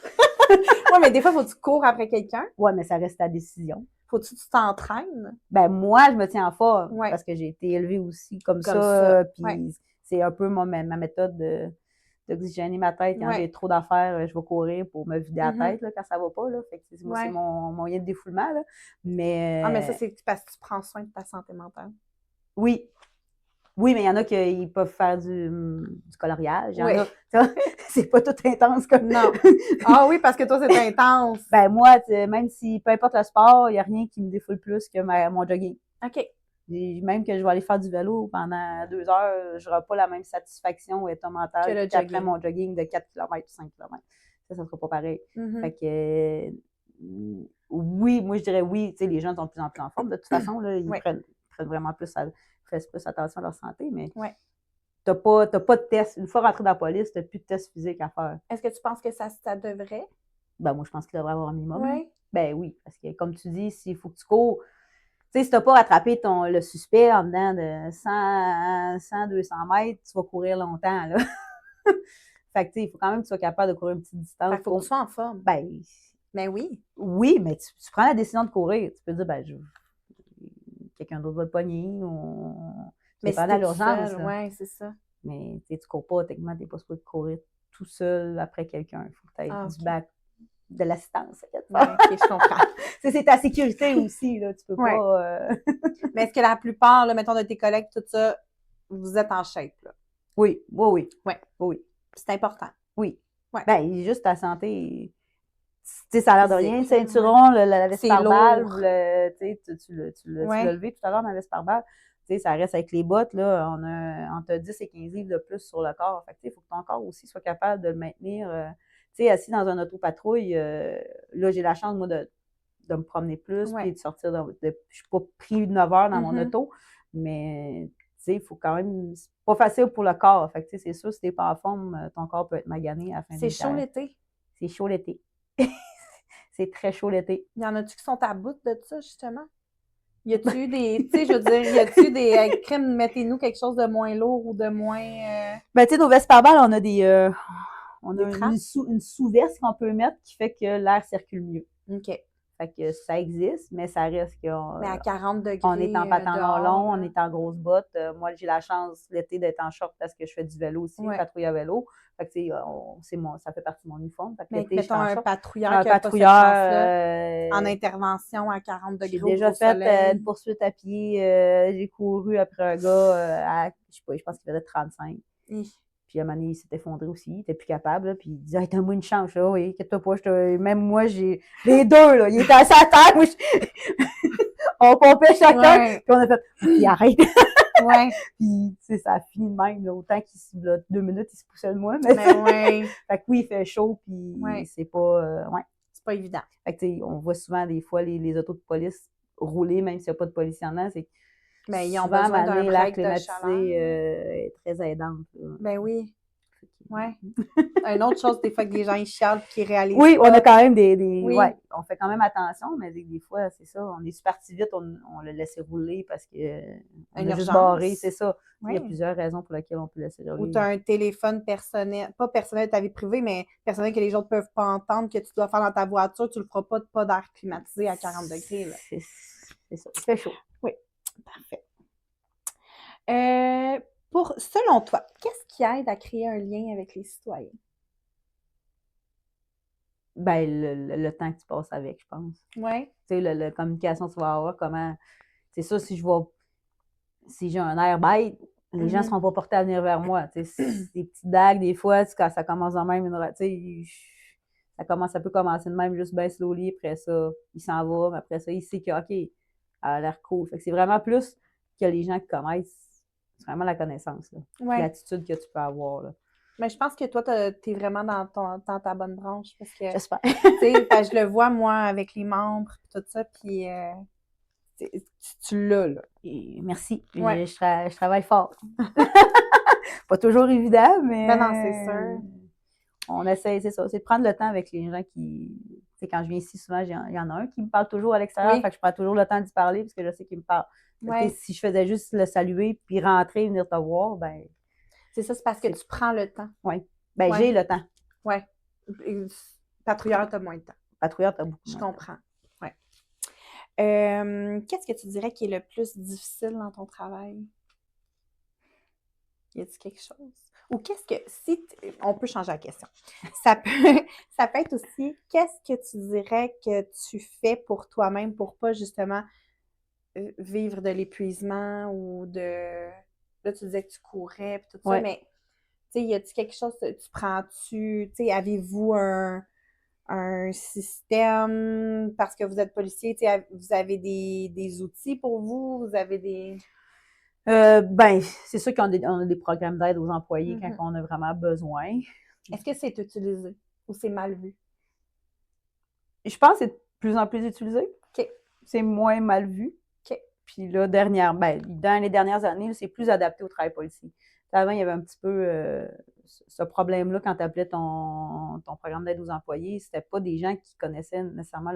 Oui, mais des fois, faut que tu cours après quelqu'un. Oui, mais ça reste ta décision. Faut-tu que tu t'entraînes? Ben moi, je me tiens en forme Ouais. parce que j'ai été élevée aussi comme Comme ça. ça. Puis Ouais. c'est un peu ma méthode d'oxygéner ma tête. Quand Ouais. j'ai trop d'affaires, je vais courir pour me vider la Mhm. tête là, quand ça va pas. Là. Fait que moi, c'est Ouais. mon moyen de défoulement. Là. Mais, Ah, mais ça, c'est parce que tu prends soin de ta santé mentale. oui. Oui, mais il y en a qui peuvent faire du coloriage. Il y en Oui. a, c'est pas tout intense comme. Non. Ah oui, parce que toi, c'est intense. Ben moi, même si peu importe le sport, il n'y a rien qui me défoule plus que mon jogging. OK. Et même que je vais aller faire du vélo pendant 2 heures, je n'aurai pas la même satisfaction ou état Que mental le qu'après jogging. mon jogging de 4 km ou 5 km. Ça ne sera pas pareil. Mhm. Fait que oui, moi je dirais oui, tu sais, les gens sont de plus en plus en forme. De toute façon, là, ils Ouais. prennent vraiment plus attention à leur santé, mais Ouais. t'as pas de test. Une fois rentré dans la police, tu n'as plus de test physique à faire. Est-ce que tu penses que ça devrait? Ben moi, je pense qu'il devrait y avoir un minimum. Oui. Ben oui, parce que comme tu dis, s'il faut que tu cours, tu sais, si tu n'as pas rattrapé le suspect en dedans de 200 mètres, tu vas courir longtemps, là. Fait que, tu sais, il faut quand même que tu sois capable de courir une petite distance. Fait qu'il faut que tu sois en forme. Ben, Ben oui. oui, mais tu prends la décision de courir. Tu peux dire, ben, quelqu'un d'autre va le pogner ou Mais pas si dans t'es tout l'urgence. seul, ouais, c'est ça. Mais, tu sais, tu cours pas, techniquement, tu n'es pas supposé courir tout seul après quelqu'un. Il faut que tu aies Ah, du OK. bac, de l'assistance. Ouais, OK, je comprends. C'est ta sécurité aussi, là. Tu peux Ouais. pas. Mais est-ce que la plupart, là, mettons, de tes collègues, tout ça, vous êtes en shape, là? Oui, oui. Ouais. Oui. C'est important. Oui. Ouais. Ben, juste ta santé. Tu sais, ça a l'air de rien. Le Physique, là, ceinturon, la veste C'est par balle, lourd. tu Ouais. l'as levé tout à l'heure dans la veste par balle. Tu sais, ça reste avec les bottes, là, on a entre 10 et 15 livres de plus sur le corps. Fait que, tu sais, il faut que ton corps aussi soit capable de le maintenir. Tu sais, assis dans un autopatrouille, là, j'ai la chance, moi, de me promener plus, Ouais. puis de sortir je suis pas pris 9 heures dans mon Mhm. auto, mais tu sais, il faut quand même. C'est pas facile pour le corps. Fait que, tu sais, c'est sûr, si t'es pas en forme, ton corps peut être magané à la fin C'est d'une chaud carrière. l'été. C'est chaud l'été. C'est très chaud l'été. Il y en a-tu qui sont à bout de ça, justement? Y a-tu eu des, tu sais, je veux dire, y a-tu des crimes, mettez-nous quelque chose de moins lourd ou de moins... Ben, tu sais, nos vestes par balles, on a on Des a trappes? une sous-veste qu'on peut mettre qui fait que l'air circule mieux. OK. Fait que ça existe, mais ça reste qu'on Mais à 40 degrés on est en pantalon dehors, long, là. on est en grosses bottes. Moi, j'ai la chance l'été d'être en short parce que je fais du vélo aussi, Ouais. patrouille à vélo. Fait que, tu sais, ça fait partie de mon uniforme. Fait que Mais l'été, je suis mettons en un short. patrouilleur Un qui a pas cette patrouilleur, chance-là, en intervention à 40 j'ai degrés déjà au fait soleil. une poursuite à pied. J'ai couru après un gars à, je sais pas, je pense qu'il faisait 35. Hi. Puis à un moment donné, il s'est effondré aussi, il était plus capable. Là, puis il disait, hey, t'as-moi une chance. Là, oui, inquiète-toi pas. Même moi, j'ai les deux. Là, il était assis à terre. Moi, on pompait chacun. Ouais. Puis on a fait, il arrête. Ouais. Puis, tu sais, ça a fini de même. Là, autant qu'il se, là, 2 minutes, il se poussait de moi. Mais ouais. fait que oui, il fait chaud. Puis Ouais. c'est pas. Ouais. C'est pas évident. Fait que, tu sais, on voit souvent des fois les autos de police rouler, même s'il n'y a pas de policier en dedans. C'est Mais ils ont souvent, besoin d'un l'air break de climatisé chaleur. est très aidante. Là. Ben oui. Ouais. Une autre chose, des fois, que des gens, ils chialent puis qu'ils réalisent Oui, pas. on a quand même des Oui. ouais, on fait quand même attention, mais des fois, c'est ça, on est super parti vite, on l'a laissé rouler parce que on Une a juste urgence. barré, c'est ça. Il y a Oui. plusieurs raisons pour lesquelles on peut laisser Ou rouler. tu as un téléphone personnel, pas personnel de ta vie privée, mais personnel que les autres peuvent pas entendre, que tu dois faire dans ta voiture, tu le feras pas d'air climatisé à 40 degrés, là. C'est ça, il fait chaud. Oui, parfait. Selon toi, qu'est-ce qui aide à créer un lien avec les citoyens? Ben, le temps que tu passes avec, je pense. Oui. Tu sais, la communication que tu vas avoir, comment. C'est ça, si j'ai un air bête, les gens ne seront pas portés à venir vers moi. Tu sais, des petites dagues, des fois, quand ça commence de même, tu sais, ça peut commencer de même, juste bien slowly, après ça, il s'en va, mais après ça, il sait que, OK, elle a l'air cool. Fait que c'est vraiment plus que les gens qui connaissent, c'est vraiment la connaissance, là. Ouais. L'attitude que tu peux avoir, là. Mais je pense que toi, t'es vraiment dans ta bonne branche, parce que, J'espère. tu sais, je le vois, moi, avec les membres, puis tout ça, puis tu l'as, là. Et merci. Ouais. Je travaille fort. Pas toujours évident, mais. Ben non, c'est sûr. On essaie, c'est ça, c'est de prendre le temps avec les gens qui. Tu sais, quand je viens ici, souvent, il y en a un qui me parle toujours à l'extérieur, Oui. fait que je prends toujours le temps d'y parler parce que je sais qu'il me parle. Ouais. Si je faisais juste le saluer puis rentrer et venir te voir, ben. C'est ça, c'est parce que tu prends le temps. Oui. Ben, Ouais. j'ai le temps. Oui. Patrouilleur, t'as moins de temps. Patrouilleur, t'as beaucoup Je moins de temps. comprends. Ouais. Qu'est-ce que tu dirais qui est le plus difficile dans ton travail? Y a-t-il quelque chose? Ou qu'est-ce que, on peut changer la question. Ça peut être aussi, qu'est-ce que tu dirais que tu fais pour toi-même pour pas justement vivre de l'épuisement ou de, là tu disais que tu courais puis tout ça, Ouais. mais tu sais, y a-t-il quelque chose, tu prends-tu, tu sais, avez-vous un système, parce que vous êtes policier, tu sais, vous avez des outils pour vous avez des... Ben, c'est sûr qu'on a des programmes d'aide aux employés quand Mhm. on a vraiment besoin. Est-ce que c'est utilisé ou c'est mal vu? Je pense que c'est de plus en plus utilisé. OK. C'est moins mal vu. OK. Puis là, dans les dernières années, c'est plus adapté au travail policier. Avant, il y avait un petit peu ce problème-là quand tu appelais ton programme d'aide aux employés. C'était pas des gens qui connaissaient nécessairement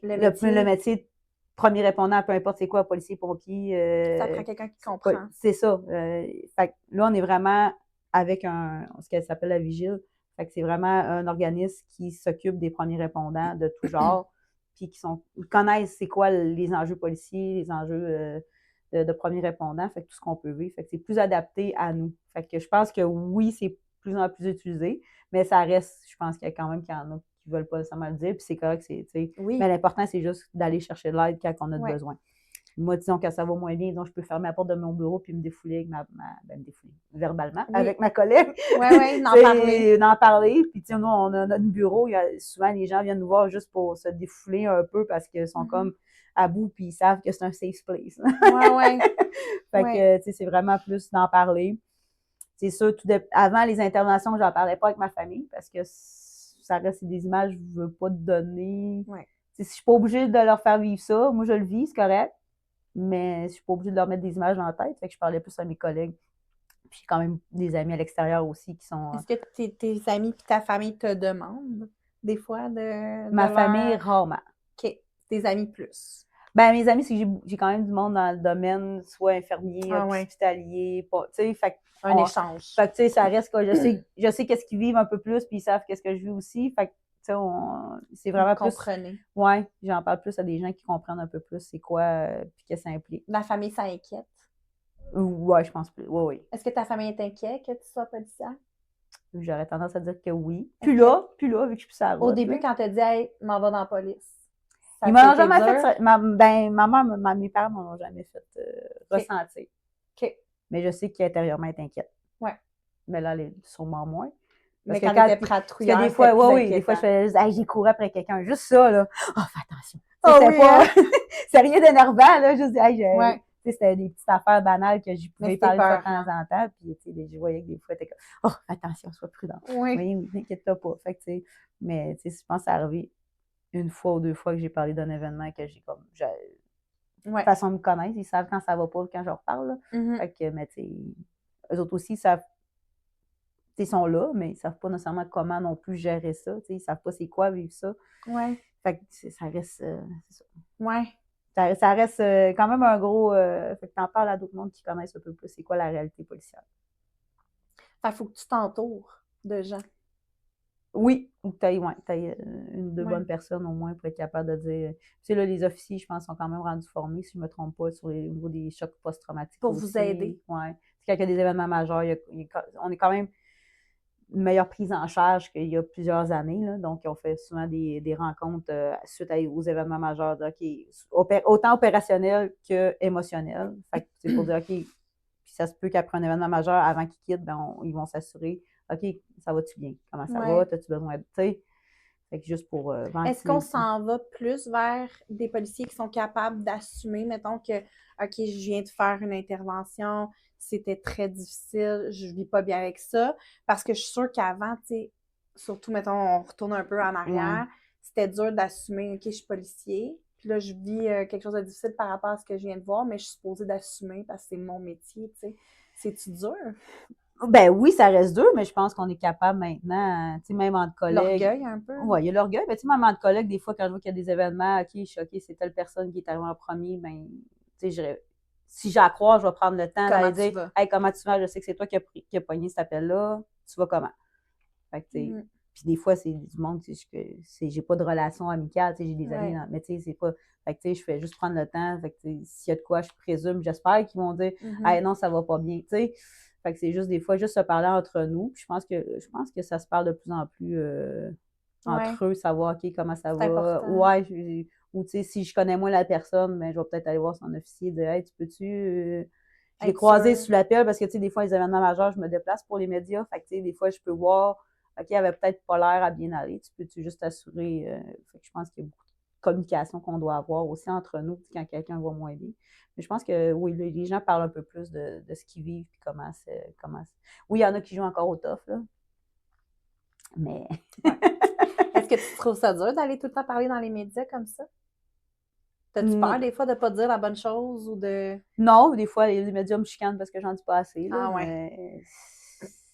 le métier de premier répondant, peu importe c'est quoi, policier, pompier. Ça prend quelqu'un qui comprend. C'est ça. Fait que là, on est vraiment avec ce qu'elle s'appelle la vigile. Fait que c'est vraiment un organisme qui s'occupe des premiers répondants de tout genre, puis ils connaissent c'est quoi les enjeux policiers, les enjeux de premiers répondants, fait que tout ce qu'on peut vivre. Fait que c'est plus adapté à nous. Fait que je pense que oui, c'est plus en plus utilisé, mais ça reste, je pense qu'il y a quand même qu'il y en a qui veulent pas nécessairement le dire, puis c'est correct, Oui. Mais l'important, c'est juste d'aller chercher de l'aide quand on a besoin. Moi, disons que ça va moins bien, disons, je peux fermer la porte de mon bureau puis me défouler avec me défouler verbalement avec ma collègue. Oui, d'en parler. Puis, nous, on a notre bureau. Souvent, les gens viennent nous voir juste pour se défouler un peu parce qu'ils sont comme à bout puis ils savent que c'est un safe place. Fait que, c'est vraiment plus d'en parler. C'est sûr, avant les interventions, j'en parlais pas avec ma famille parce que ça reste des images que je veux pas te donner. Si je suis pas obligée de leur faire vivre ça, moi, je le vis, c'est correct. Mais je suis pas obligée de leur mettre des images dans la tête. Fait que je parlais plus à mes collègues. Puis j'ai quand même des amis à l'extérieur aussi qui sont. Est-ce que tes amis et ta famille te demandent des fois Ma famille, rarement. OK. Tes amis plus. Ben, mes amis, c'est que j'ai quand même du monde dans le domaine, soit infirmier, hospitalier, tu sais, fait un échange. Fait que, tu sais, ça reste que je sais qu'est-ce qu'ils vivent un peu plus, puis ils savent qu'est-ce que je vis aussi. Fait que, tu sais, c'est vraiment plus. Comprenez. Ouais, j'en parle plus à des gens qui comprennent un peu plus c'est quoi, puis que ça implique. La famille, ça inquiète? Ouais, je pense plus. Oui. Est-ce que ta famille est inquiète que tu sois policière? J'aurais tendance à dire que oui. Puis là, vu que je suis plus sur la route. Au début, quand tu as dit, hey, m'en va dans la police. Ils m'ont jamais fait ça. Ma mère, mes parents m'en ont jamais fait ressentir. OK. Mais je sais qu'intérieurement, elle est inquiète. Ouais. Mais là, elle est sûrement moins. Mais quand tu étais patrouilleur, des fois, des fois, je faisais juste, hey, j'y courais après quelqu'un. Juste ça, là. Oh, fais attention. C'est rien d'énervant, là. Juste, hey, c'était des petites affaires banales que je pouvais parler de temps en temps. Puis, tu sais, je voyais que des fois, t'es comme, oh, attention, sois prudent. Oui, t'inquiète-toi pas. Fait que, tu sais, mais, tu sais, je pense que ça arrivé une fois ou deux fois que j'ai parlé d'un événement que j'ai comme. De toute façon, ils me connaissent, ils savent quand ça va pas, quand je reparle. Fait que, mais tu sais, eux autres aussi savent ils sont là, mais ils ne savent pas nécessairement comment non plus gérer ça. Ils ne savent pas c'est quoi vivre ça. Ouais. Fait que ça reste. C'est ça. Ouais. Ça reste quand même un gros. Fait que t'en parles à d'autres mondes qui connaissent un peu plus c'est quoi la réalité policière. Fait faut que tu t'entoures de gens. Oui, ou que tu aies une ou deux bonnes personnes au moins pour être capable de dire. Tu sais, là, les officiers, je pense, sont quand même rendus formés, si je ne me trompe pas, au niveau des chocs post-traumatiques. Pour aussi. vous aider. Oui. Quand il y a des événements majeurs, on est quand même une meilleure prise en charge qu'il y a plusieurs années. Là. Donc, on fait souvent des rencontres suite aux événements majeurs, autant opérationnels qu'émotionnels. Fait que c'est pour dire, OK, puis ça se peut qu'après un événement majeur, avant qu'ils quittent, ils vont s'assurer, OK, ça va-tu bien? Comment ça va? As-tu besoin de... Tu sais, fait que juste pour Est-ce qu'on s'en va plus vers des policiers qui sont capables d'assumer, mettons que, OK, je viens de faire une intervention, c'était très difficile, je vis pas bien avec ça, parce que je suis sûre qu'avant, tu sais, surtout, mettons, on retourne un peu en arrière, c'était dur d'assumer, OK, je suis policier, puis là, je vis quelque chose de difficile par rapport à ce que je viens de voir, mais je suis supposée d'assumer parce que c'est mon métier, tu sais. C'est-tu dur? Ben oui, ça reste dur, mais je pense qu'on est capable maintenant, tu sais, même entre collègues. L'orgueil un peu? Oui, il y a l'orgueil, mais tu sais, même entre collègues, des fois, quand je vois qu'il y a des événements, OK, je suis OK, c'est telle personne qui est arrivée en premier, ben, tu sais, si j'ai à croire, je vais prendre le temps d'aller dire, hey, comment tu vas? Je sais que c'est toi qui as pogné cet appel-là, tu vas comment? Fait que, tu sais, puis des fois, c'est du monde, j'ai pas de relation amicale, tu sais, j'ai des amis, mais tu sais, c'est pas, fait que, tu sais, je fais juste prendre le temps, fait que, s'il y a de quoi, je présume, j'espère qu'ils vont dire, hey, non, ça va pas bien, tu sais. Fait que c'est juste des fois, juste se parler entre nous. Puis je pense que ça se parle de plus en plus entre eux, savoir, OK, comment ça va. Ouais, ou tu sais, si je connais moins la personne, ben, je vais peut-être aller voir son officier et dire, hey, tu peux-tu. Je l'ai croisé sous l'appel parce que, tu sais, des fois, les événements majeurs, je me déplace pour les médias. Fait que, tu sais, des fois, je peux voir, OK, il avait peut-être pas l'air à bien aller. Tu peux-tu juste t'assurer. Fait que je pense qu'il y a beaucoup de communication qu'on doit avoir aussi entre nous quand quelqu'un va moins bien. Mais je pense que oui, les gens parlent un peu plus de ce qu'ils vivent et comment c'est. Oui, il y en a qui jouent encore au tough, là. Mais. Est-ce que tu trouves ça dur d'aller tout le temps parler dans les médias comme ça? T'as-tu peur des fois de ne pas dire la bonne chose ou de. Non, des fois, les médias me chicanent parce que j'en dis pas assez. Là, ah ouais. Mais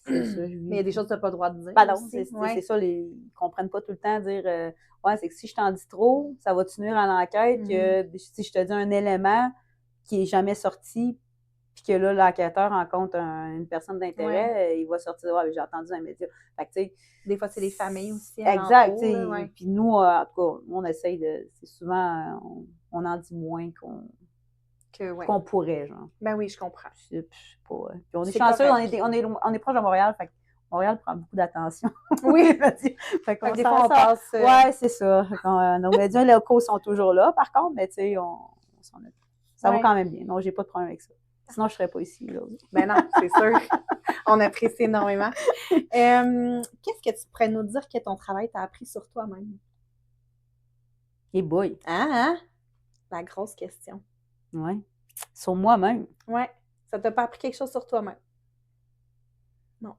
c'est ça, mais il y a des choses que tu n'as pas le droit de dire. Ben non, c'est ça, ils ne comprennent pas tout le temps dire ouais, c'est que si je t'en dis trop, ça va te nuire à l'enquête, que si je te dis un élément qui n'est jamais sorti, puis que là, l'enquêteur rencontre une personne d'intérêt, il va sortir, ouais, j'ai entendu dans les médias. Fait que, tu sais, des fois, c'est les familles aussi. Exact, tu sais. Puis nous, en tout cas, on essaye de. C'est souvent, on en dit moins qu'on pourrait, genre. Ben oui, je comprends. Je sais pas. Puis on est chanceux, on est proche de Montréal, fait que Montréal prend beaucoup d'attention. Oui. Fait des fois, on passe. Ouais, c'est ça. Nos médias locaux sont toujours là, par contre, mais tu sais, ça va quand même bien. Non, j'ai pas de problème avec ça. Sinon, je serais pas ici, là. Ben non, c'est sûr. On apprécie énormément. Qu'est-ce que tu pourrais nous dire que ton travail t'a appris sur toi-même? Et boy. Hein? La grosse question. Ouais. Sur moi-même. Ouais. Ça t'a pas appris quelque chose sur toi-même? Non.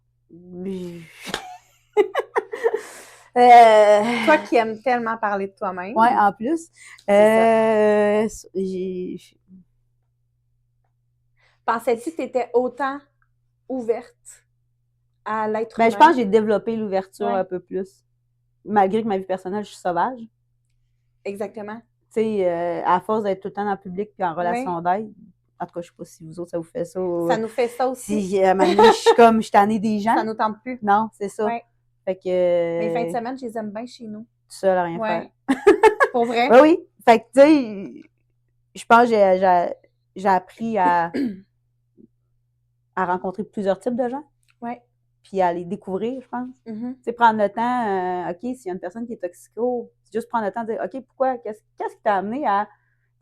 Toi qui aimes tellement parler de toi-même. Oui, en plus. Pensais-tu que tu étais autant ouverte à l'être humain? Ben, je pense que j'ai développé l'ouverture un peu plus. Malgré que ma vie personnelle, je suis sauvage. Exactement. Tu sais, à force d'être tout le temps dans le public puis en relation d'aide, en tout cas, je ne sais pas si vous autres, ça vous fait ça. Ça nous fait ça aussi. Si maintenant, je suis tannée des gens. Ça nous tente plus. Non, c'est ça. Ouais. Fait que. Les fins de semaine, je les aime bien chez nous. Tout seul à rien faire. Pour vrai? Oui. Fait que, tu sais, je pense que j'ai appris à rencontrer plusieurs types de gens. Oui. Puis à les découvrir, je pense. Tu sais, prendre le temps, OK, s'il y a une personne qui est toxico, juste prendre le temps de dire, OK, pourquoi, qu'est-ce qui t'a amené à,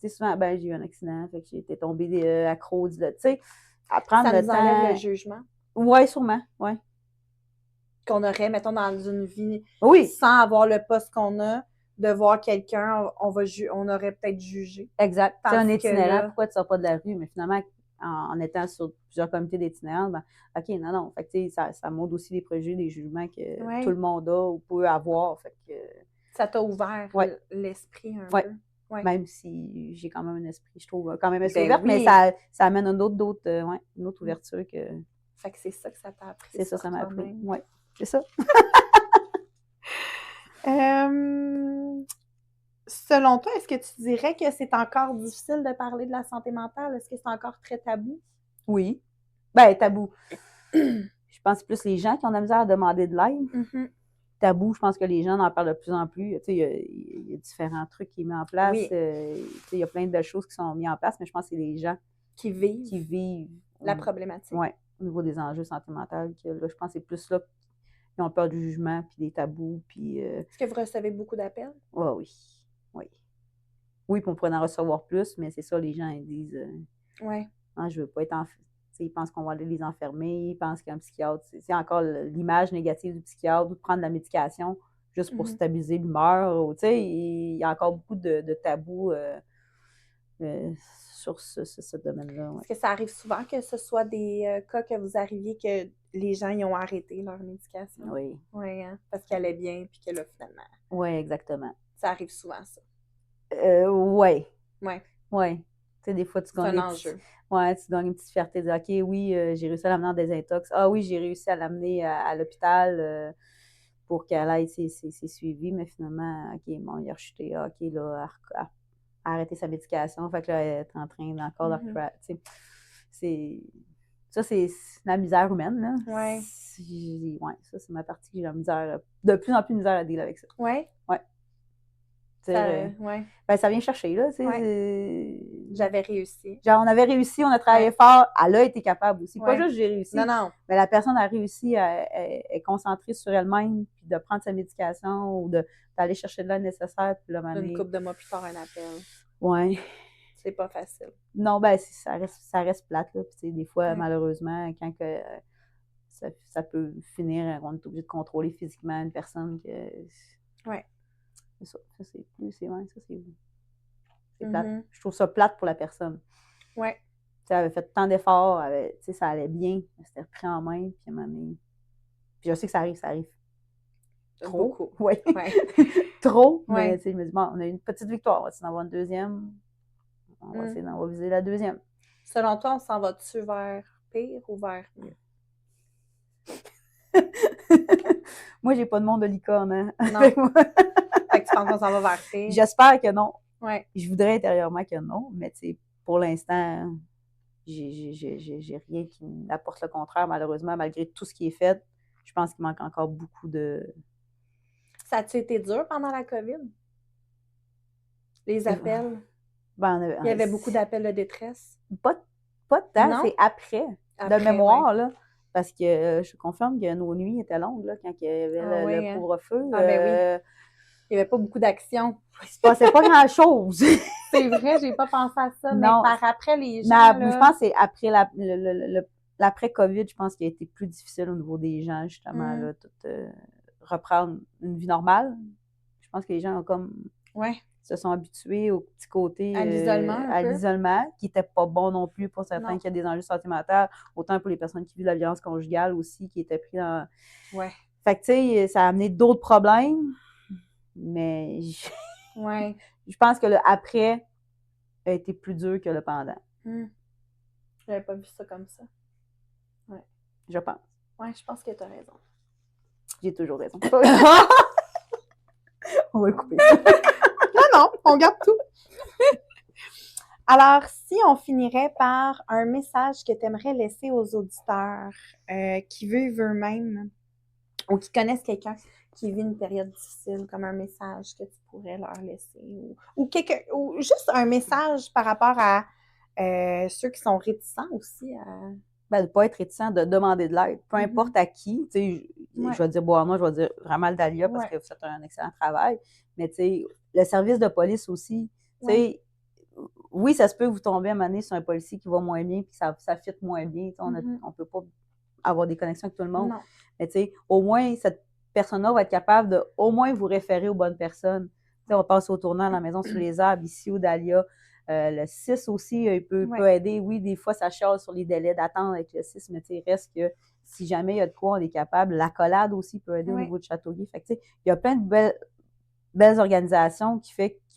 tu sais, souvent, ben, j'ai eu un accident, fait que j'ai été tombée accro, tu sais, à prendre le temps. Ça nous enlève le jugement. Oui, sûrement, oui. Qu'on aurait, mettons, dans une vie, oui. sans avoir le poste qu'on a, de voir quelqu'un, on aurait peut-être jugé. Exact. Tu un itinérant, pourquoi tu ne sors pas de la rue? Mais finalement, en étant sur plusieurs comités d'itinérants, ben, OK, non. Fait que, ça montre aussi des préjugés, des jugements que tout le monde a ou peut avoir. Fait que, ça t'a ouvert l'esprit un peu. Ouais. Même si j'ai quand même un esprit, je trouve, quand même assez ouvert, mais ça amène une autre ouverture que Fait que c'est ça que ça t'a appris. C'est ça, ça m'a appris. Oui, c'est ça. Selon toi, est-ce que tu dirais que c'est encore difficile de parler de la santé mentale? Est-ce que c'est encore très tabou? Oui. Ben, tabou. Je pense plus les gens qui ont de la misère à demander de l'aide. Tabou, je pense que les gens en parlent de plus en plus. Tu sais, il y a différents trucs qui sont mis en place. Oui. Tu sais, il y a plein de belles choses qui sont mises en place, mais je pense que c'est les gens qui vivent la problématique. Oui, au niveau des enjeux santé mentale. Que, là, je pense que c'est plus là qu'ils ont peur du jugement, puis des tabous. Puis, Est-ce que vous recevez beaucoup d'appels? Oh, oui. Oui. Oui, puis on pourrait en recevoir plus, mais c'est ça, les gens, ils disent ouais. Ah, je veux pas être ils pensent qu'on va aller les enfermer, ils pensent qu'un psychiatre, c'est encore l'image négative du psychiatre, ou de prendre de la médication juste pour stabiliser l'humeur. Il y a encore beaucoup de tabous sur ce domaine-là. Ouais. Est-ce que ça arrive souvent que ce soit des cas que vous arriviez que les gens y ont arrêté leur médication? Oui. Oui, hein? Parce qu'elle allait bien, puis que là, finalement. Oui, exactement. Ça arrive souvent, ça. Oui. Oui. Oui. Tu sais, des fois, tu gagnes. C'est un enjeu. Ouais, tu gagnes une petite fierté de OK, oui, j'ai réussi à l'amener en désintox. Ah oui, j'ai réussi à l'amener à l'hôpital pour qu'elle aille ses suivis, mais finalement, OK, bon, il a rechuté. Ah, OK, là, a arrêté sa médication. Fait que là, elle est en train d'encore de ça, c'est la misère humaine, là. Oui. Ouais, ça, c'est ma partie que j'ai la misère, de plus en plus de misère à dealer avec ça. Oui? Ouais. Ouais. Ben, ça vient chercher, là. J'avais réussi. Genre, on avait réussi, on a travaillé fort, elle a été capable aussi. Pas Ouais. juste j'ai réussi, non. mais la personne a réussi à être concentrée sur elle-même, puis de prendre sa médication ou d'aller chercher de l'aide nécessaire. Puis là, Une couple de mois plus tard, un appel. Ouais. C'est pas facile. Non, ben, ça reste plate, là. Puis, des fois, malheureusement, quand que, ça peut finir, on est obligé de contrôler physiquement une personne que. Ouais. C'est ça. Ça, c'est plus. C'est plate. Je trouve ça plate pour la personne. Ouais. Elle avait fait tant d'efforts, ça allait bien, elle s'était repris en main, puis à un moment donné. Puis je sais que ça arrive. Trop. Beaucoup. Oui. Trop, Ouais. mais je me dis, bon, on a eu une petite victoire, on va en avoir une deuxième. On va essayer d'en viser la deuxième. Selon toi, on s'en va-tu vers pire ou vers mieux? Moi, j'ai pas de monde de licorne, hein? Non. Fait que tu penses qu'on s'en va vers pire? J'espère que non. Ouais. Je voudrais intérieurement que non, mais pour l'instant, j'ai rien qui m'apporte le contraire, malheureusement, malgré tout ce qui est fait. Je pense qu'il manque encore beaucoup de. Ça a-tu été dur pendant la COVID? Les appels? Ben, il y avait beaucoup d'appels de détresse? Pas de temps, c'est après de mémoire, là. Parce que je confirme que nos nuits étaient longues, là, quand il y avait le couvre-feu. Ah ben oui. Il n'y avait pas beaucoup d'action. Il se passait pas grand-chose. C'est vrai, j'ai pas pensé à ça, mais par après, les gens, là... Je pense que c'est après l'après-COVID, je pense qu'il a été plus difficile au niveau des gens, justement, là, reprendre une vie normale. Je pense que les gens ont comme... se sont habitués au petit côté à l'isolement, qui n'était pas bon non plus pour certains qui ont des enjeux de santé mentale, autant pour les personnes qui vivent de la violence conjugale aussi, qui étaient pris dans... Fait que, tu sais, ça a amené d'autres problèmes, mais je pense que le après a été plus dur que le pendant. J'avais pas vu ça comme ça. Je pense. Je pense que tu as raison. J'ai toujours raison. On va le couper. Non, on garde tout. Alors, si on finirait par un message que tu aimerais laisser aux auditeurs qui vivent eux-mêmes ou qui connaissent quelqu'un qui vit une période difficile, comme un message que tu pourrais leur laisser ou juste un message par rapport à ceux qui sont réticents aussi à... Ben, de ne pas être réticent, de demander de l'aide, peu importe à qui. Tu sais, je vais dire moi, je vais dire vraiment le Dahlia parce que vous faites un excellent travail. Mais tu sais, le service de police aussi, tu sais, oui, ça se peut que vous tombez à un moment donné sur un policier qui va moins bien puis que ça fit moins bien. On ne peut pas avoir des connexions avec tout le monde. Non. Mais tu sais, au moins, cette personne-là va être capable de au moins vous référer aux bonnes personnes. Tu sais, on passe au tournant à la maison sous les arbres, ici au Dahlia. Le 6 aussi, il peut aider. Oui, des fois, ça chiale sur les délais d'attente avec le 6, mais tu sais, reste que si jamais il y a de quoi, on est capable. L'accolade aussi peut aider au niveau de Châteauguay. Fait que tu sais, il y a plein de belles organisations qui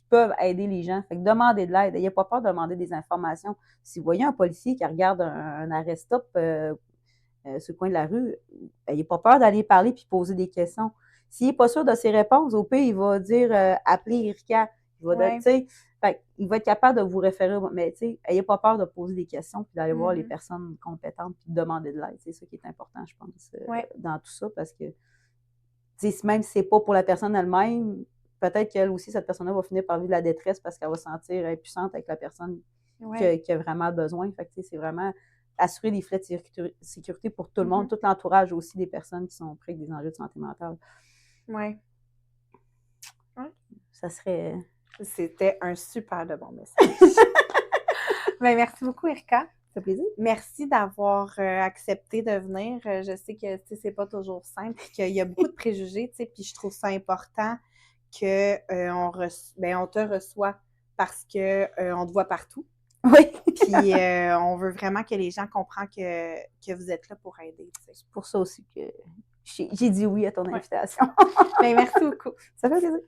peuvent aider les gens. Fait que demandez de l'aide. N'ayez pas peur de demander des informations. Si vous voyez un policier qui regarde un arrêt-stop, sur le coin de la rue, n'ayez pas peur d'aller parler puis poser des questions. S'il n'est pas sûr de ses réponses, au pire, il va dire appelez Erika. Il va être capable de vous référer, mais n'ayez pas peur de poser des questions puis d'aller voir les personnes compétentes puis de demander de l'aide. C'est ça qui est important, je pense, dans tout ça, parce que même si c'est pas pour la personne elle-même, peut-être qu'elle aussi, cette personne-là va finir par vivre de la détresse parce qu'elle va se sentir impuissante avec la personne qui a vraiment besoin. Fait que c'est vraiment assurer des filets de sécurité pour tout le monde, tout l'entourage aussi des personnes qui sont prises avec des enjeux de santé mentale. Oui. Ça serait... C'était un super de bon message. Ben, merci beaucoup, Erika. Ça fait plaisir. Merci d'avoir accepté de venir. Je sais que c'est pas toujours simple, qu'il y a beaucoup de préjugés, puis je trouve ça important que on te reçoit parce que on te voit partout. Oui. Puis on veut vraiment que les gens comprennent que vous êtes là pour aider. C'est pour ça aussi que j'ai dit oui à ton invitation. Ben, merci beaucoup. Ça fait plaisir.